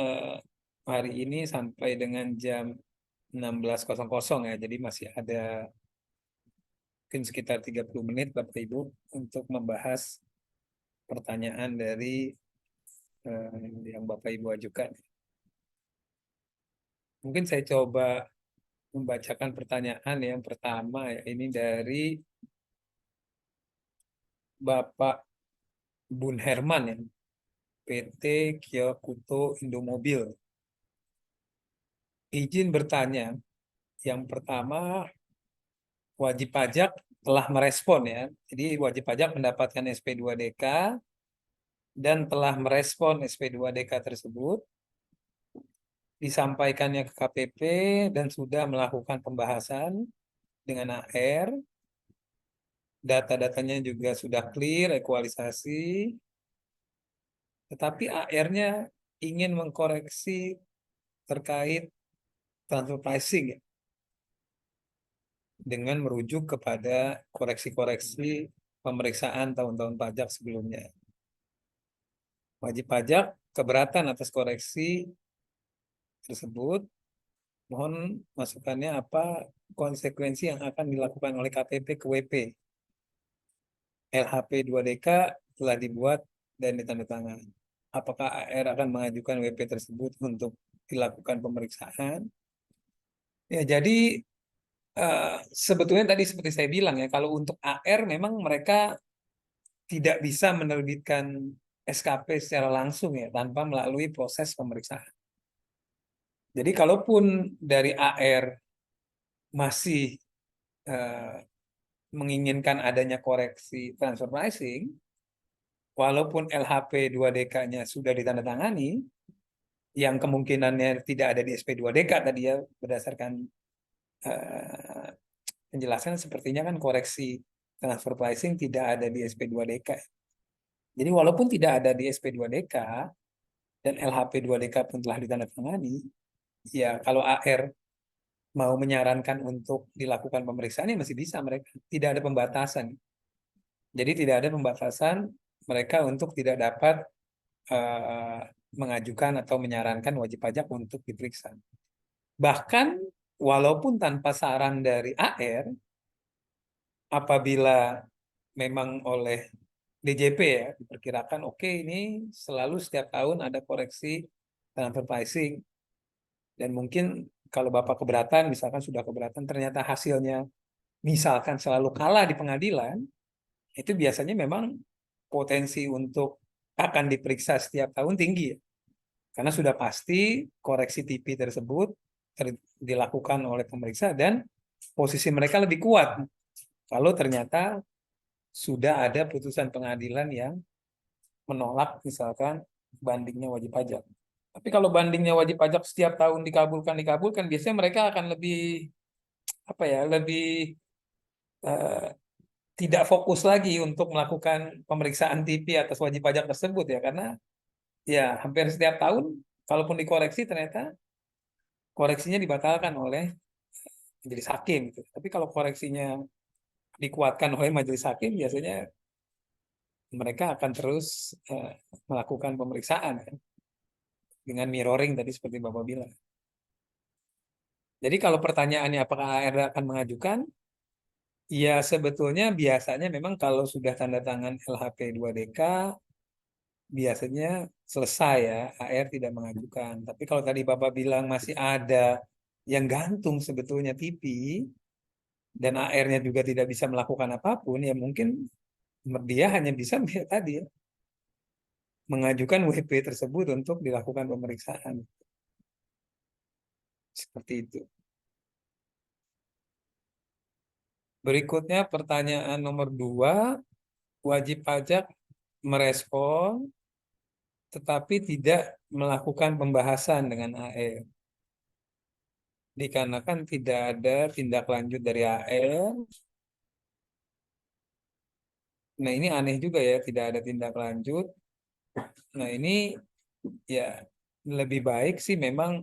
hari ini sampai dengan jam 16.00 ya. Jadi masih ada mungkin sekitar 30 menit Bapak Ibu untuk membahas pertanyaan dari yang Bapak Ibu ajukan. Mungkin saya coba membacakan pertanyaan yang pertama ya. Ini dari Bapak Bun Herman ya. PT Kyokuto Indomobil. Izin bertanya. Yang pertama wajib pajak telah merespon ya. Jadi wajib pajak mendapatkan SP2DK dan telah merespon SP2DK tersebut. Disampaikannya ke KPP dan sudah melakukan pembahasan dengan AR. data-datanya juga sudah clear, ekualisasi, tetapi AR-nya ingin mengkoreksi terkait transfer pricing ya, dengan merujuk kepada koreksi-koreksi pemeriksaan tahun-tahun pajak sebelumnya. Wajib pajak keberatan atas koreksi tersebut. Mohon masukannya apa konsekuensi yang akan dilakukan oleh KPP ke WP. LHP 2DK telah dibuat dan ditandatangani. Apakah AR akan mengajukan WP tersebut untuk dilakukan pemeriksaan? Ya, jadi sebetulnya tadi seperti saya bilang ya, kalau untuk AR memang mereka tidak bisa menerbitkan SKP secara langsung ya, tanpa melalui proses pemeriksaan. Jadi kalaupun dari AR masih menginginkan adanya koreksi transfer pricing, walaupun LHP 2DK-nya sudah ditandatangani, yang kemungkinannya tidak ada di SP2DK tadi ya, berdasarkan penjelasan sepertinya kan koreksi transfer pricing tidak ada di SP2DK. Jadi walaupun tidak ada di SP2DK dan LHP 2DK pun telah ditandatangani, ya kalau AR mau menyarankan untuk dilakukan pemeriksaan ya masih bisa mereka. Tidak ada pembatasan. Jadi tidak ada pembatasan mereka untuk tidak dapat mengajukan atau menyarankan wajib pajak untuk diperiksa. Bahkan walaupun tanpa saran dari AR, apabila memang oleh DJP ya diperkirakan oke, ini selalu setiap tahun ada koreksi transfer pricing, dan mungkin kalau Bapak keberatan, misalkan sudah keberatan ternyata hasilnya misalkan selalu kalah di pengadilan, itu biasanya memang potensi untuk akan diperiksa setiap tahun tinggi ya. Karena sudah pasti koreksi TP tersebut dilakukan oleh pemeriksa dan posisi mereka lebih kuat kalau ternyata sudah ada putusan pengadilan yang menolak misalkan bandingnya wajib pajak. Tapi kalau bandingnya wajib pajak setiap tahun dikabulkan, biasanya mereka akan lebih lebih tidak fokus lagi untuk melakukan pemeriksaan TP atas wajib pajak tersebut ya, karena ya hampir setiap tahun kalaupun dikoreksi ternyata koreksinya dibatalkan oleh majelis hakim gitu. Tapi kalau koreksinya dikuatkan oleh majelis hakim, biasanya mereka akan terus melakukan pemeriksaan kan, dengan mirroring tadi seperti Bapak bilang. Jadi kalau pertanyaannya apakah AR akan mengajukan, ya sebetulnya biasanya memang kalau sudah tanda tangan LHP 2DK biasanya selesai ya, AR tidak mengajukan. Tapi kalau tadi Bapak bilang masih ada yang gantung sebetulnya TP dan AR-nya juga tidak bisa melakukan apapun, ya mungkin dia hanya bisa tadi ya, mengajukan WP tersebut untuk dilakukan pemeriksaan. Seperti itu. Berikutnya pertanyaan nomor 2, wajib pajak merespon tetapi tidak melakukan pembahasan dengan AR. Dikarenakan tidak ada tindak lanjut dari AR. Nah ini aneh juga ya, tidak ada tindak lanjut. Nah ini ya lebih baik sih memang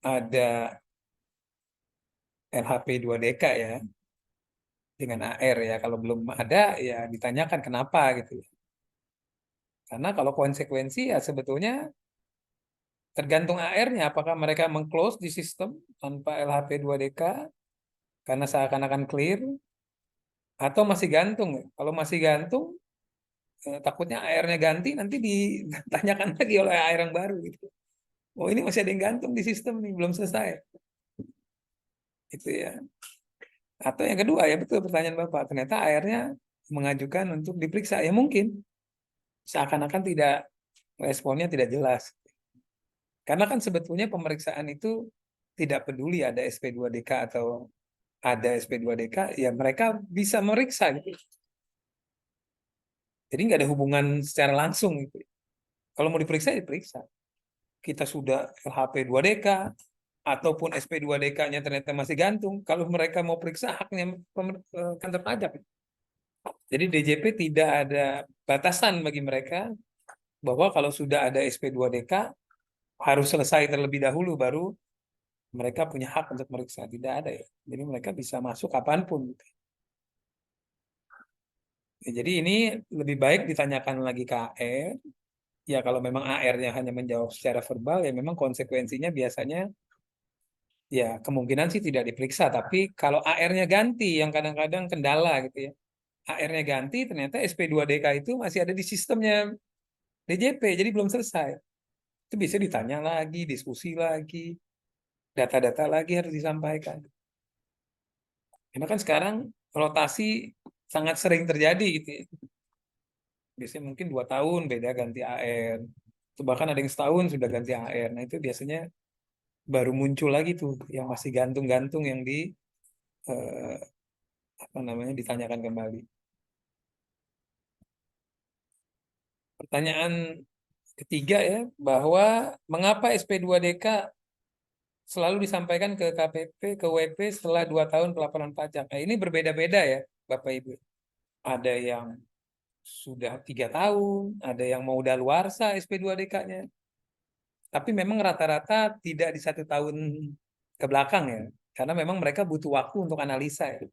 ada LHP 2DK ya dengan AR ya. Kalau belum ada ya ditanyakan kenapa gitu. Karena kalau konsekuensi ya sebetulnya tergantung AR-nya, apakah mereka meng-close di sistem tanpa LHP 2DK karena seakan-akan clear, atau masih gantung. Kalau masih gantung, takutnya AR-nya ganti, nanti ditanyakan lagi oleh AR yang baru gitu. Oh ini masih ada yang gantung di sistem nih, belum selesai. Itu ya. Atau yang kedua ya betul pertanyaan Bapak, ternyata AR-nya mengajukan untuk diperiksa, ya mungkin seakan-akan tidak, responnya tidak jelas. Karena kan sebetulnya pemeriksaan itu tidak peduli ada SP2DK atau ada SP2DK, ya mereka bisa meriksa gitu. Jadi nggak ada hubungan secara langsung gitu. Kalau mau diperiksa, diperiksa. Kita sudah LHP 2DK, ataupun SP2DK-nya ternyata masih gantung, kalau mereka mau periksa haknya kantor pajak. Jadi DJP tidak ada batasan bagi mereka bahwa kalau sudah ada SP2DK harus selesai terlebih dahulu baru mereka punya hak untuk meriksa. Tidak ada ya. Jadi mereka bisa masuk kapanpun. Ya, jadi ini lebih baik ditanyakan lagi ke AR. Ya kalau memang AR-nya hanya menjawab secara verbal, ya memang konsekuensinya biasanya ya kemungkinan sih tidak diperiksa. Tapi kalau AR-nya ganti, yang kadang-kadang kendala gitu ya. AR-nya ganti, ternyata SP2DK itu masih ada di sistemnya DJP, jadi belum selesai. Itu bisa ditanya lagi, diskusi lagi, data-data lagi harus disampaikan. Karena kan sekarang rotasi sangat sering terjadi gitu ya. Biasanya mungkin 2 tahun beda ganti AR. Itu bahkan ada yang setahun sudah ganti AR. Nah itu biasanya baru muncul lagi tuh yang masih gantung-gantung yang di eh, apa namanya ditanyakan kembali. Pertanyaan ketiga ya, bahwa mengapa SP2DK selalu disampaikan ke KPP, ke WP setelah 2 tahun pelaporan pajak. Nah, ini berbeda-beda ya, Bapak Ibu. Ada yang sudah 3 tahun, ada yang mau daluarsa SP2DK-nya. Tapi memang rata-rata tidak di 1 tahun ke belakang ya, karena memang mereka butuh waktu untuk analisa ya.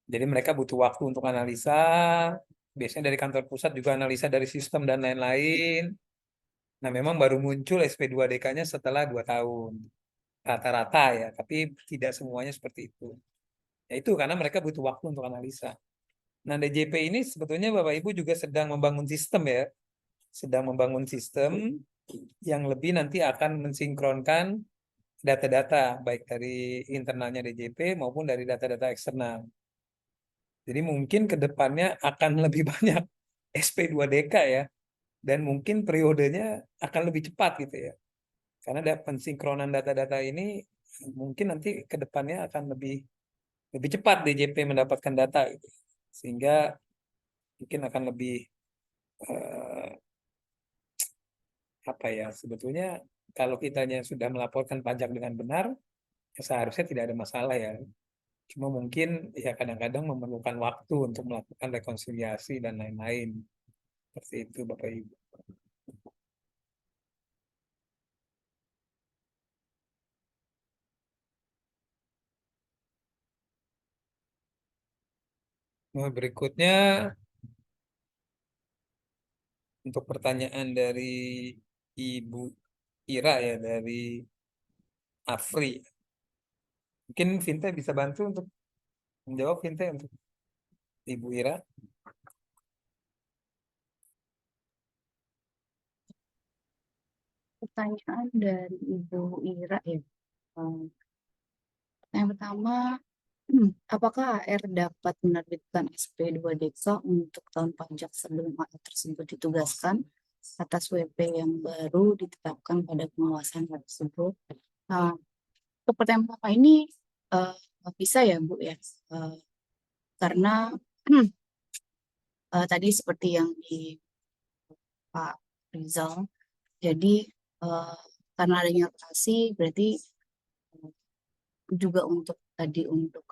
Jadi mereka butuh waktu untuk analisa, biasanya dari kantor pusat juga analisa dari sistem dan lain-lain. Nah, memang baru muncul SP2DK-nya setelah 2 tahun. Rata-rata ya, tapi tidak semuanya seperti itu. Ya itu karena mereka butuh waktu untuk analisa. Nah, DJP ini sebetulnya Bapak Ibu juga sedang membangun sistem ya. Sedang membangun sistem yang lebih nanti akan mensinkronkan data-data baik dari internalnya DJP maupun dari data-data eksternal. Jadi mungkin ke depannya akan lebih banyak SP2DK ya, dan mungkin periodenya akan lebih cepat gitu ya. Karena ada pensinkronan data-data ini mungkin nanti ke depannya akan lebih cepat DJP mendapatkan data gitu. Sehingga mungkin akan lebih eh, apa ya, sebetulnya kalau kitanya sudah melaporkan pajak dengan benar ya seharusnya tidak ada masalah ya. Cuma mungkin ya kadang-kadang memerlukan waktu untuk melakukan rekonsiliasi dan lain-lain. Seperti itu Bapak Ibu. Nah, berikutnya untuk pertanyaan dari Ibu Ira ya, dari Afri. Mungkin Vinte bisa bantu untuk menjawab, Vinte, untuk Ibu Ira. Pertanyaan dari Ibu Ira ya. Yang pertama, apakah AR dapat menerbitkan SP2DK untuk tahun pajak sebelum AR tersebut ditugaskan atas WP yang baru ditetapkan pada pengawasan tersebut? Nah, untuk pertanyaan pertama ini eh, bisa ya Bu ya, karena tadi seperti yang di Pak Rizal, jadi eh, karena adanya rotasi berarti eh, juga untuk tadi untuk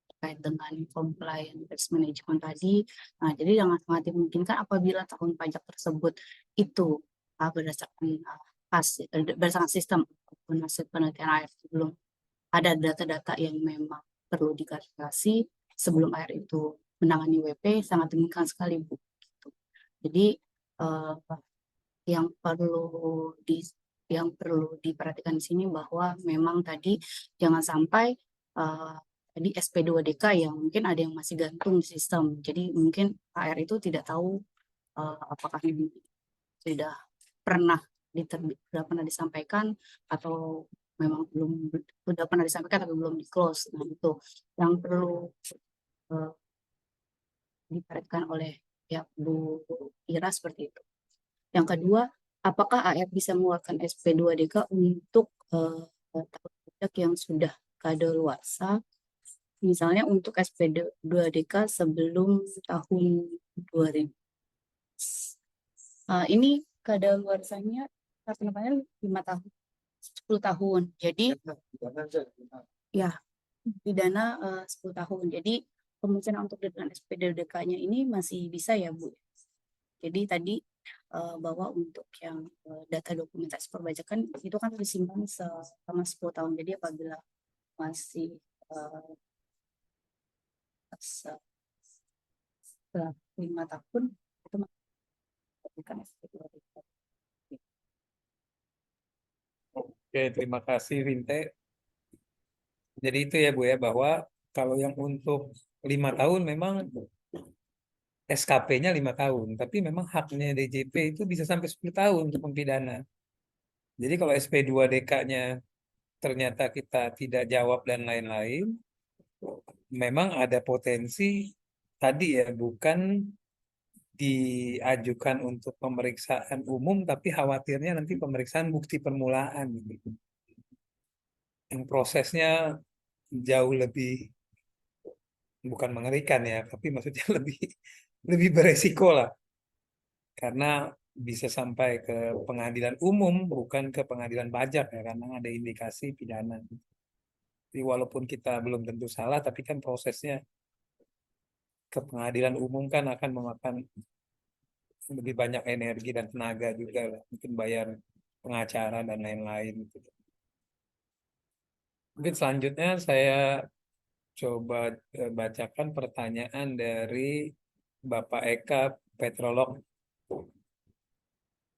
terkait dengan compliance risk management tadi. Nah, jadi sangat dimungkinkan apabila tahun pajak tersebut itu berdasarkan berdasarkan sistem ataupun hasil penelitian AR sebelum ada data-data yang memang perlu diklarifikasi sebelum AR itu menangani WP, sangat dimungkinkan sekali Bu. Gitu. Jadi eh, yang perlu di yang perlu diperhatikan di sini bahwa memang tadi jangan sampai tadi SP2DK yang mungkin ada yang masih gantung di sistem. Jadi mungkin AR itu tidak tahu apakah ini sudah pernah sudah pernah disampaikan atau memang belum sudah pernah disampaikan tapi belum di close. Nah itu yang perlu uh, diperhatikan oleh ya Bu Ira seperti itu. Yang kedua, apakah AR bisa mengeluarkan SP2DK untuk tahun pajak yang sudah kadaluarsa, misalnya untuk SP2DK sebelum tahun 2000. Ini kadaluarsanya penerapannya 5 tahun. 10 tahun. Jadi ya pidana 10 tahun. Jadi kemungkinan untuk dengan SPDDK-nya ini masih bisa ya Bu. Jadi tadi bahwa untuk yang data dokumentasi perpajakan itu kan disimpan selama 10 tahun. Jadi apabila masih setelah 5 tahun itu bukan SP2DK. Oke, terima kasih Vinte. Jadi itu ya Bu ya, bahwa kalau yang untuk 5 tahun memang SKP-nya 5 tahun, tapi memang haknya DJP itu bisa sampai 10 tahun untuk pempidana. Jadi kalau SP2DK-nya ternyata kita tidak jawab dan lain-lain, memang ada potensi tadi ya, bukan diajukan untuk pemeriksaan umum, tapi khawatirnya nanti pemeriksaan bukti permulaan gitu. Yang prosesnya jauh lebih, bukan mengerikan ya, tapi maksudnya lebih beresiko lah, karena bisa sampai ke pengadilan umum, bukan ke pengadilan pajak ya, karena ada indikasi pidana. Jadi walaupun kita belum tentu salah, tapi kan prosesnya ke pengadilan umum kan akan memakan lebih banyak energi dan tenaga juga lah. Mungkin bayar pengacara dan lain-lain gitu. Mungkin selanjutnya saya coba bacakan pertanyaan dari Bapak Eka, petrolog.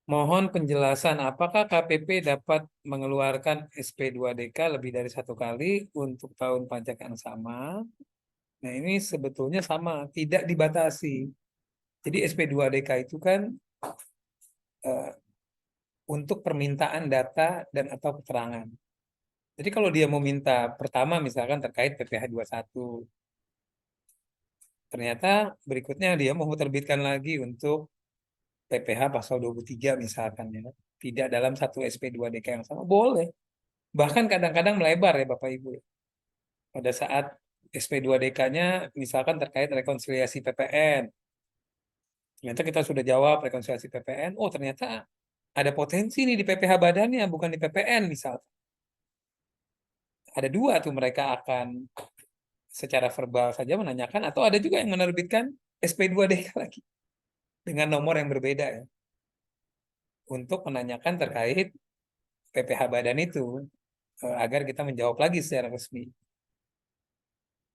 Mohon penjelasan apakah KPP dapat mengeluarkan SP2DK lebih dari 1 kali untuk tahun pajak yang sama? Nah ini sebetulnya sama, tidak dibatasi. Jadi SP2DK itu kan untuk permintaan data dan atau keterangan. Jadi kalau dia mau minta pertama misalkan terkait PPh 21, ternyata berikutnya dia mau terbitkan lagi untuk PPh pasal 23 misalkan ya, tidak dalam satu SP2DK yang sama, boleh. Bahkan kadang-kadang melebar ya Bapak Ibu. Pada saat SP2DK-nya misalkan terkait rekonsiliasi PPN, ternyata kita sudah jawab rekonsiliasi PPN, oh ternyata ada potensi nih di PPh badannya, bukan di PPN misalkan. Ada dua tuh, mereka akan secara verbal saja menanyakan, atau ada juga yang menerbitkan SP2DK lagi dengan nomor yang berbeda ya, untuk menanyakan terkait PPh badan itu, agar kita menjawab lagi secara resmi.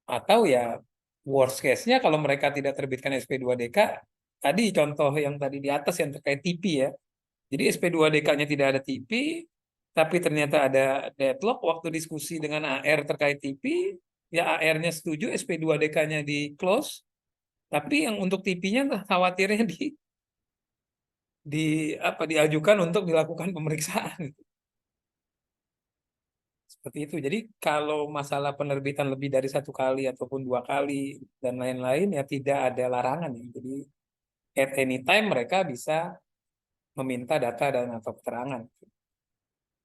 Atau ya worst case-nya kalau mereka tidak terbitkan SP2DK, tadi contoh yang tadi di atas yang terkait TP ya. Jadi SP2DK-nya tidak ada TP, tapi ternyata ada deadlock waktu diskusi dengan AR terkait TP, ya AR-nya setuju SP2DK-nya di close, tapi yang untuk TP-nya khawatirnya diajukan untuk dilakukan pemeriksaan. Seperti itu. Jadi kalau masalah penerbitan lebih dari 1 kali ataupun 2 kali dan lain-lain ya tidak ada larangan ya. Jadi at any time mereka bisa meminta data dan atau keterangan.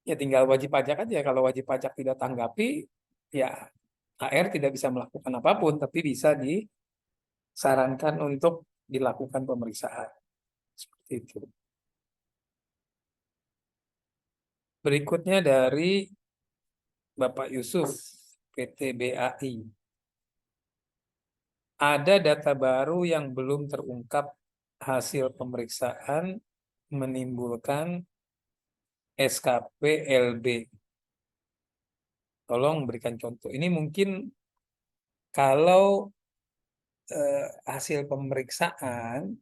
Ya tinggal wajib pajak aja. Kalau wajib pajak tidak tanggapi, ya AR tidak bisa melakukan apapun, tapi bisa disarankan untuk dilakukan pemeriksaan. Seperti itu. Berikutnya dari Bapak Yusuf, PT BAI. Ada data baru yang belum terungkap hasil pemeriksaan menimbulkan SKP LB. Tolong berikan contoh. Ini mungkin kalau hasil pemeriksaan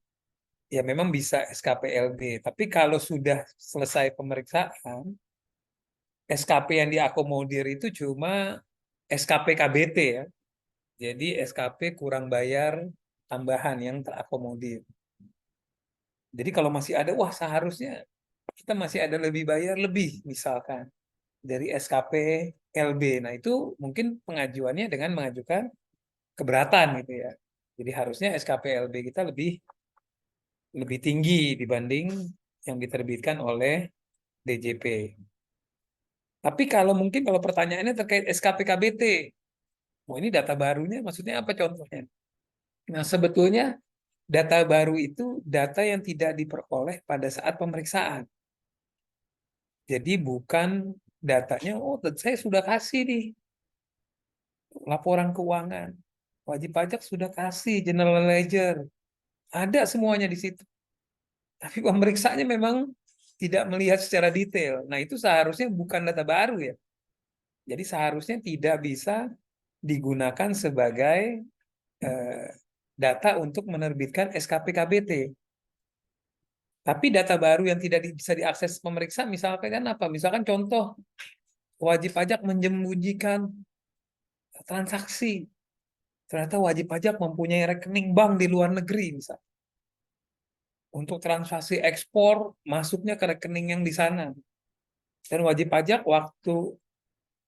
ya memang bisa SKP LB. Tapi kalau sudah selesai pemeriksaan, SKP yang diakomodir itu cuma SKP KBT ya. Jadi SKP kurang bayar tambahan yang terakomodir. Jadi kalau masih ada, wah seharusnya kita masih ada lebih bayar lebih misalkan dari SKP LB. Nah itu mungkin pengajuannya dengan mengajukan keberatan gitu ya. Jadi harusnya SKP LB kita lebih tinggi dibanding yang diterbitkan oleh DJP. Tapi kalau mungkin kalau pertanyaannya terkait SKP KBT, oh ini data barunya maksudnya apa contohnya? Nah sebetulnya data baru itu data yang tidak diperoleh pada saat pemeriksaan. Jadi bukan datanya, oh saya sudah kasih nih laporan keuangan, wajib pajak sudah kasih general ledger, ada semuanya di situ. Tapi pemeriksanya memang tidak melihat secara detail. Nah, itu seharusnya bukan data baru ya. Jadi seharusnya tidak bisa digunakan sebagai data untuk menerbitkan SKP KBT. Tapi data baru yang tidak bisa diakses pemeriksa misalkan kan apa? Misalkan contoh wajib pajak menyembunyikan transaksi. Ternyata wajib pajak mempunyai rekening bank di luar negeri misalnya. Untuk transaksi ekspor masuknya ke rekening yang di sana. Dan wajib pajak waktu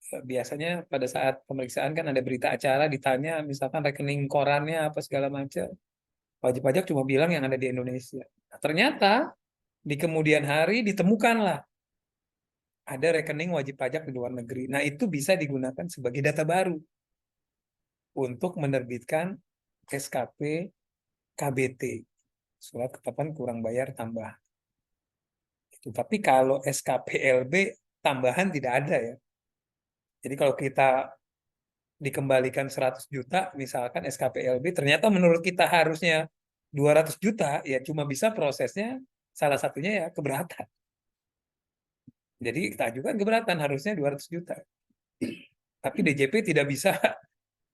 biasanya pada saat pemeriksaan kan ada berita acara ditanya misalkan rekening korannya apa segala macam. Wajib pajak cuma bilang yang ada di Indonesia. Nah, ternyata di kemudian hari ditemukanlah ada rekening wajib pajak di luar negeri. Nah, itu bisa digunakan sebagai data baru untuk menerbitkan SKP KBT, surat ketetapan kurang bayar tambah. Tapi kalau SKP LB tambahan tidak ada ya. Jadi kalau kita dikembalikan 100 juta, misalkan SKP LB, ternyata menurut kita harusnya 200 juta, ya cuma bisa prosesnya salah satunya ya keberatan. Jadi kita ajukan keberatan harusnya 200 juta. Tapi DJP tidak bisa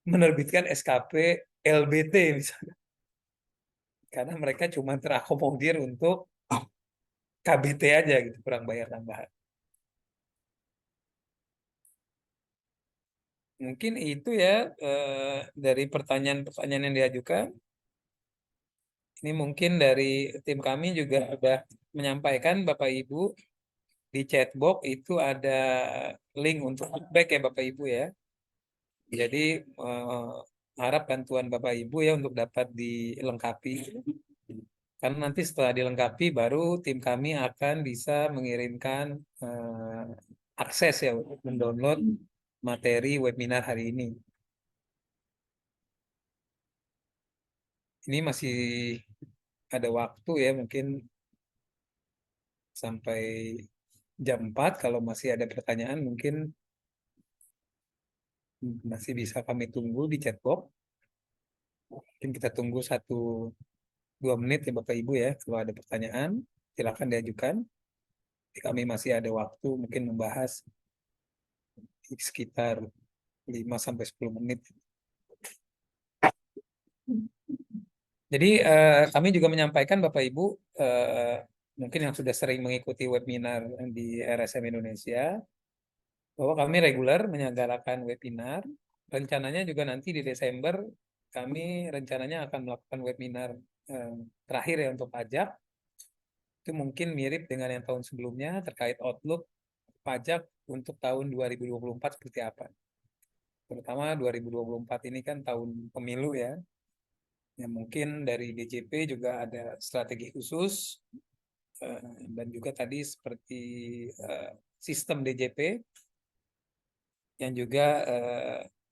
menerbitkan SKP LBT misalnya. Karena mereka cuma terakomodir untuk KBT aja gitu, kurang bayar tambahan. Mungkin itu ya dari pertanyaan-pertanyaan yang diajukan. Ini mungkin dari tim kami juga sudah menyampaikan Bapak Ibu di chatbox itu ada link untuk feedback ya Bapak Ibu ya. Jadi harap bantuan Bapak Ibu ya untuk dapat dilengkapi. Karena nanti setelah dilengkapi baru tim kami akan bisa mengirimkan akses ya untuk mendownload materi webinar hari ini. Ini masih ada waktu ya, mungkin sampai jam 4 kalau masih ada pertanyaan mungkin masih bisa kami tunggu di chatbox. Mungkin kita tunggu 1-2 menit ya Bapak Ibu ya, kalau ada pertanyaan silakan diajukan. Kami masih ada waktu mungkin membahas sekitar 5-10 menit. Jadi kami juga menyampaikan Bapak Ibu mungkin yang sudah sering mengikuti webinar di RSM Indonesia bahwa kami reguler menyelenggarakan webinar. Rencananya juga nanti di Desember kami rencananya akan melakukan webinar terakhir ya untuk pajak. Itu mungkin mirip dengan yang tahun sebelumnya terkait outlook pajak untuk tahun 2024 seperti apa. Terutama 2024 ini kan tahun pemilu ya. Ya mungkin dari DJP juga ada strategi khusus dan juga tadi seperti sistem DJP yang juga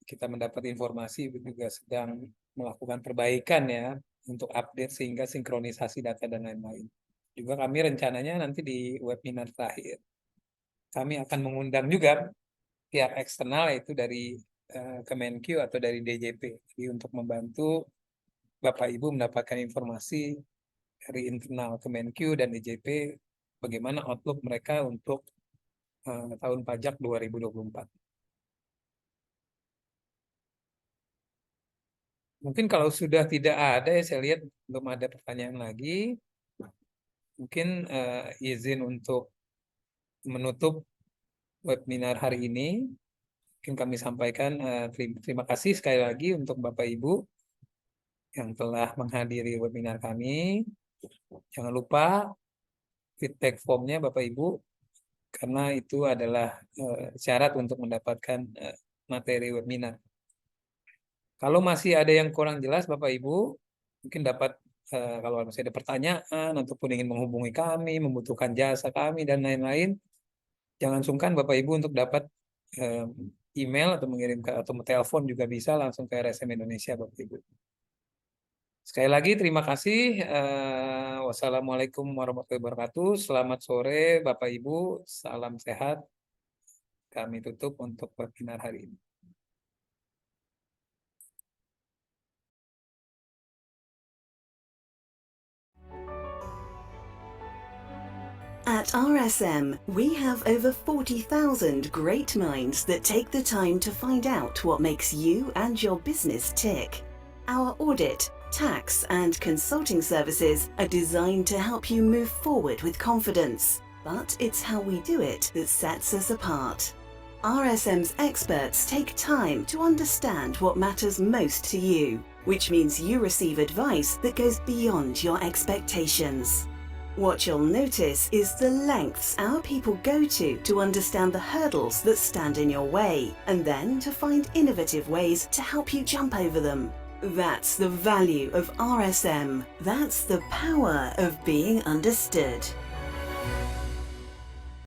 kita mendapat informasi juga sedang melakukan perbaikan ya untuk update sehingga sinkronisasi data dan lain-lain. Juga kami rencananya nanti di webinar terakhir kami akan mengundang juga pihak eksternal yaitu dari Kemenq atau dari DJP jadi untuk membantu Bapak Ibu mendapatkan informasi dari internal Kemenq dan DJP bagaimana outlook mereka untuk tahun pajak 2024. Mungkin kalau sudah tidak ada ya saya lihat belum ada pertanyaan lagi. Mungkin izin untuk menutup webinar hari ini. Mungkin kami sampaikan terima kasih sekali lagi untuk Bapak Ibu yang telah menghadiri webinar kami. Jangan lupa feedback formnya Bapak Ibu karena itu adalah syarat untuk mendapatkan materi webinar. Kalau masih ada yang kurang jelas Bapak Ibu, mungkin dapat kalau masih ada pertanyaan ataupun ingin menghubungi kami, membutuhkan jasa kami dan lain-lain, jangan sungkan Bapak Ibu untuk dapat email atau mengirimkan atau telepon juga bisa langsung ke RSM Indonesia Bapak Ibu. Sekali lagi terima kasih. Wassalamualaikum warahmatullahi wabarakatuh. Selamat sore Bapak Ibu. Salam sehat. kami tutup untuk webinar hari ini. At RSM, we have over 40,000 great minds that take the time to find out what makes you and your business tick. Our audit, tax, and consulting services are designed to help you move forward with confidence, but it's how we do it that sets us apart. RSM's experts take time to understand what matters most to you, which means you receive advice that goes beyond your expectations. What you'll notice is the lengths our people go to understand the hurdles that stand in your way, and then to find innovative ways to help you jump over them. That's the value of RSM. That's the power of being understood.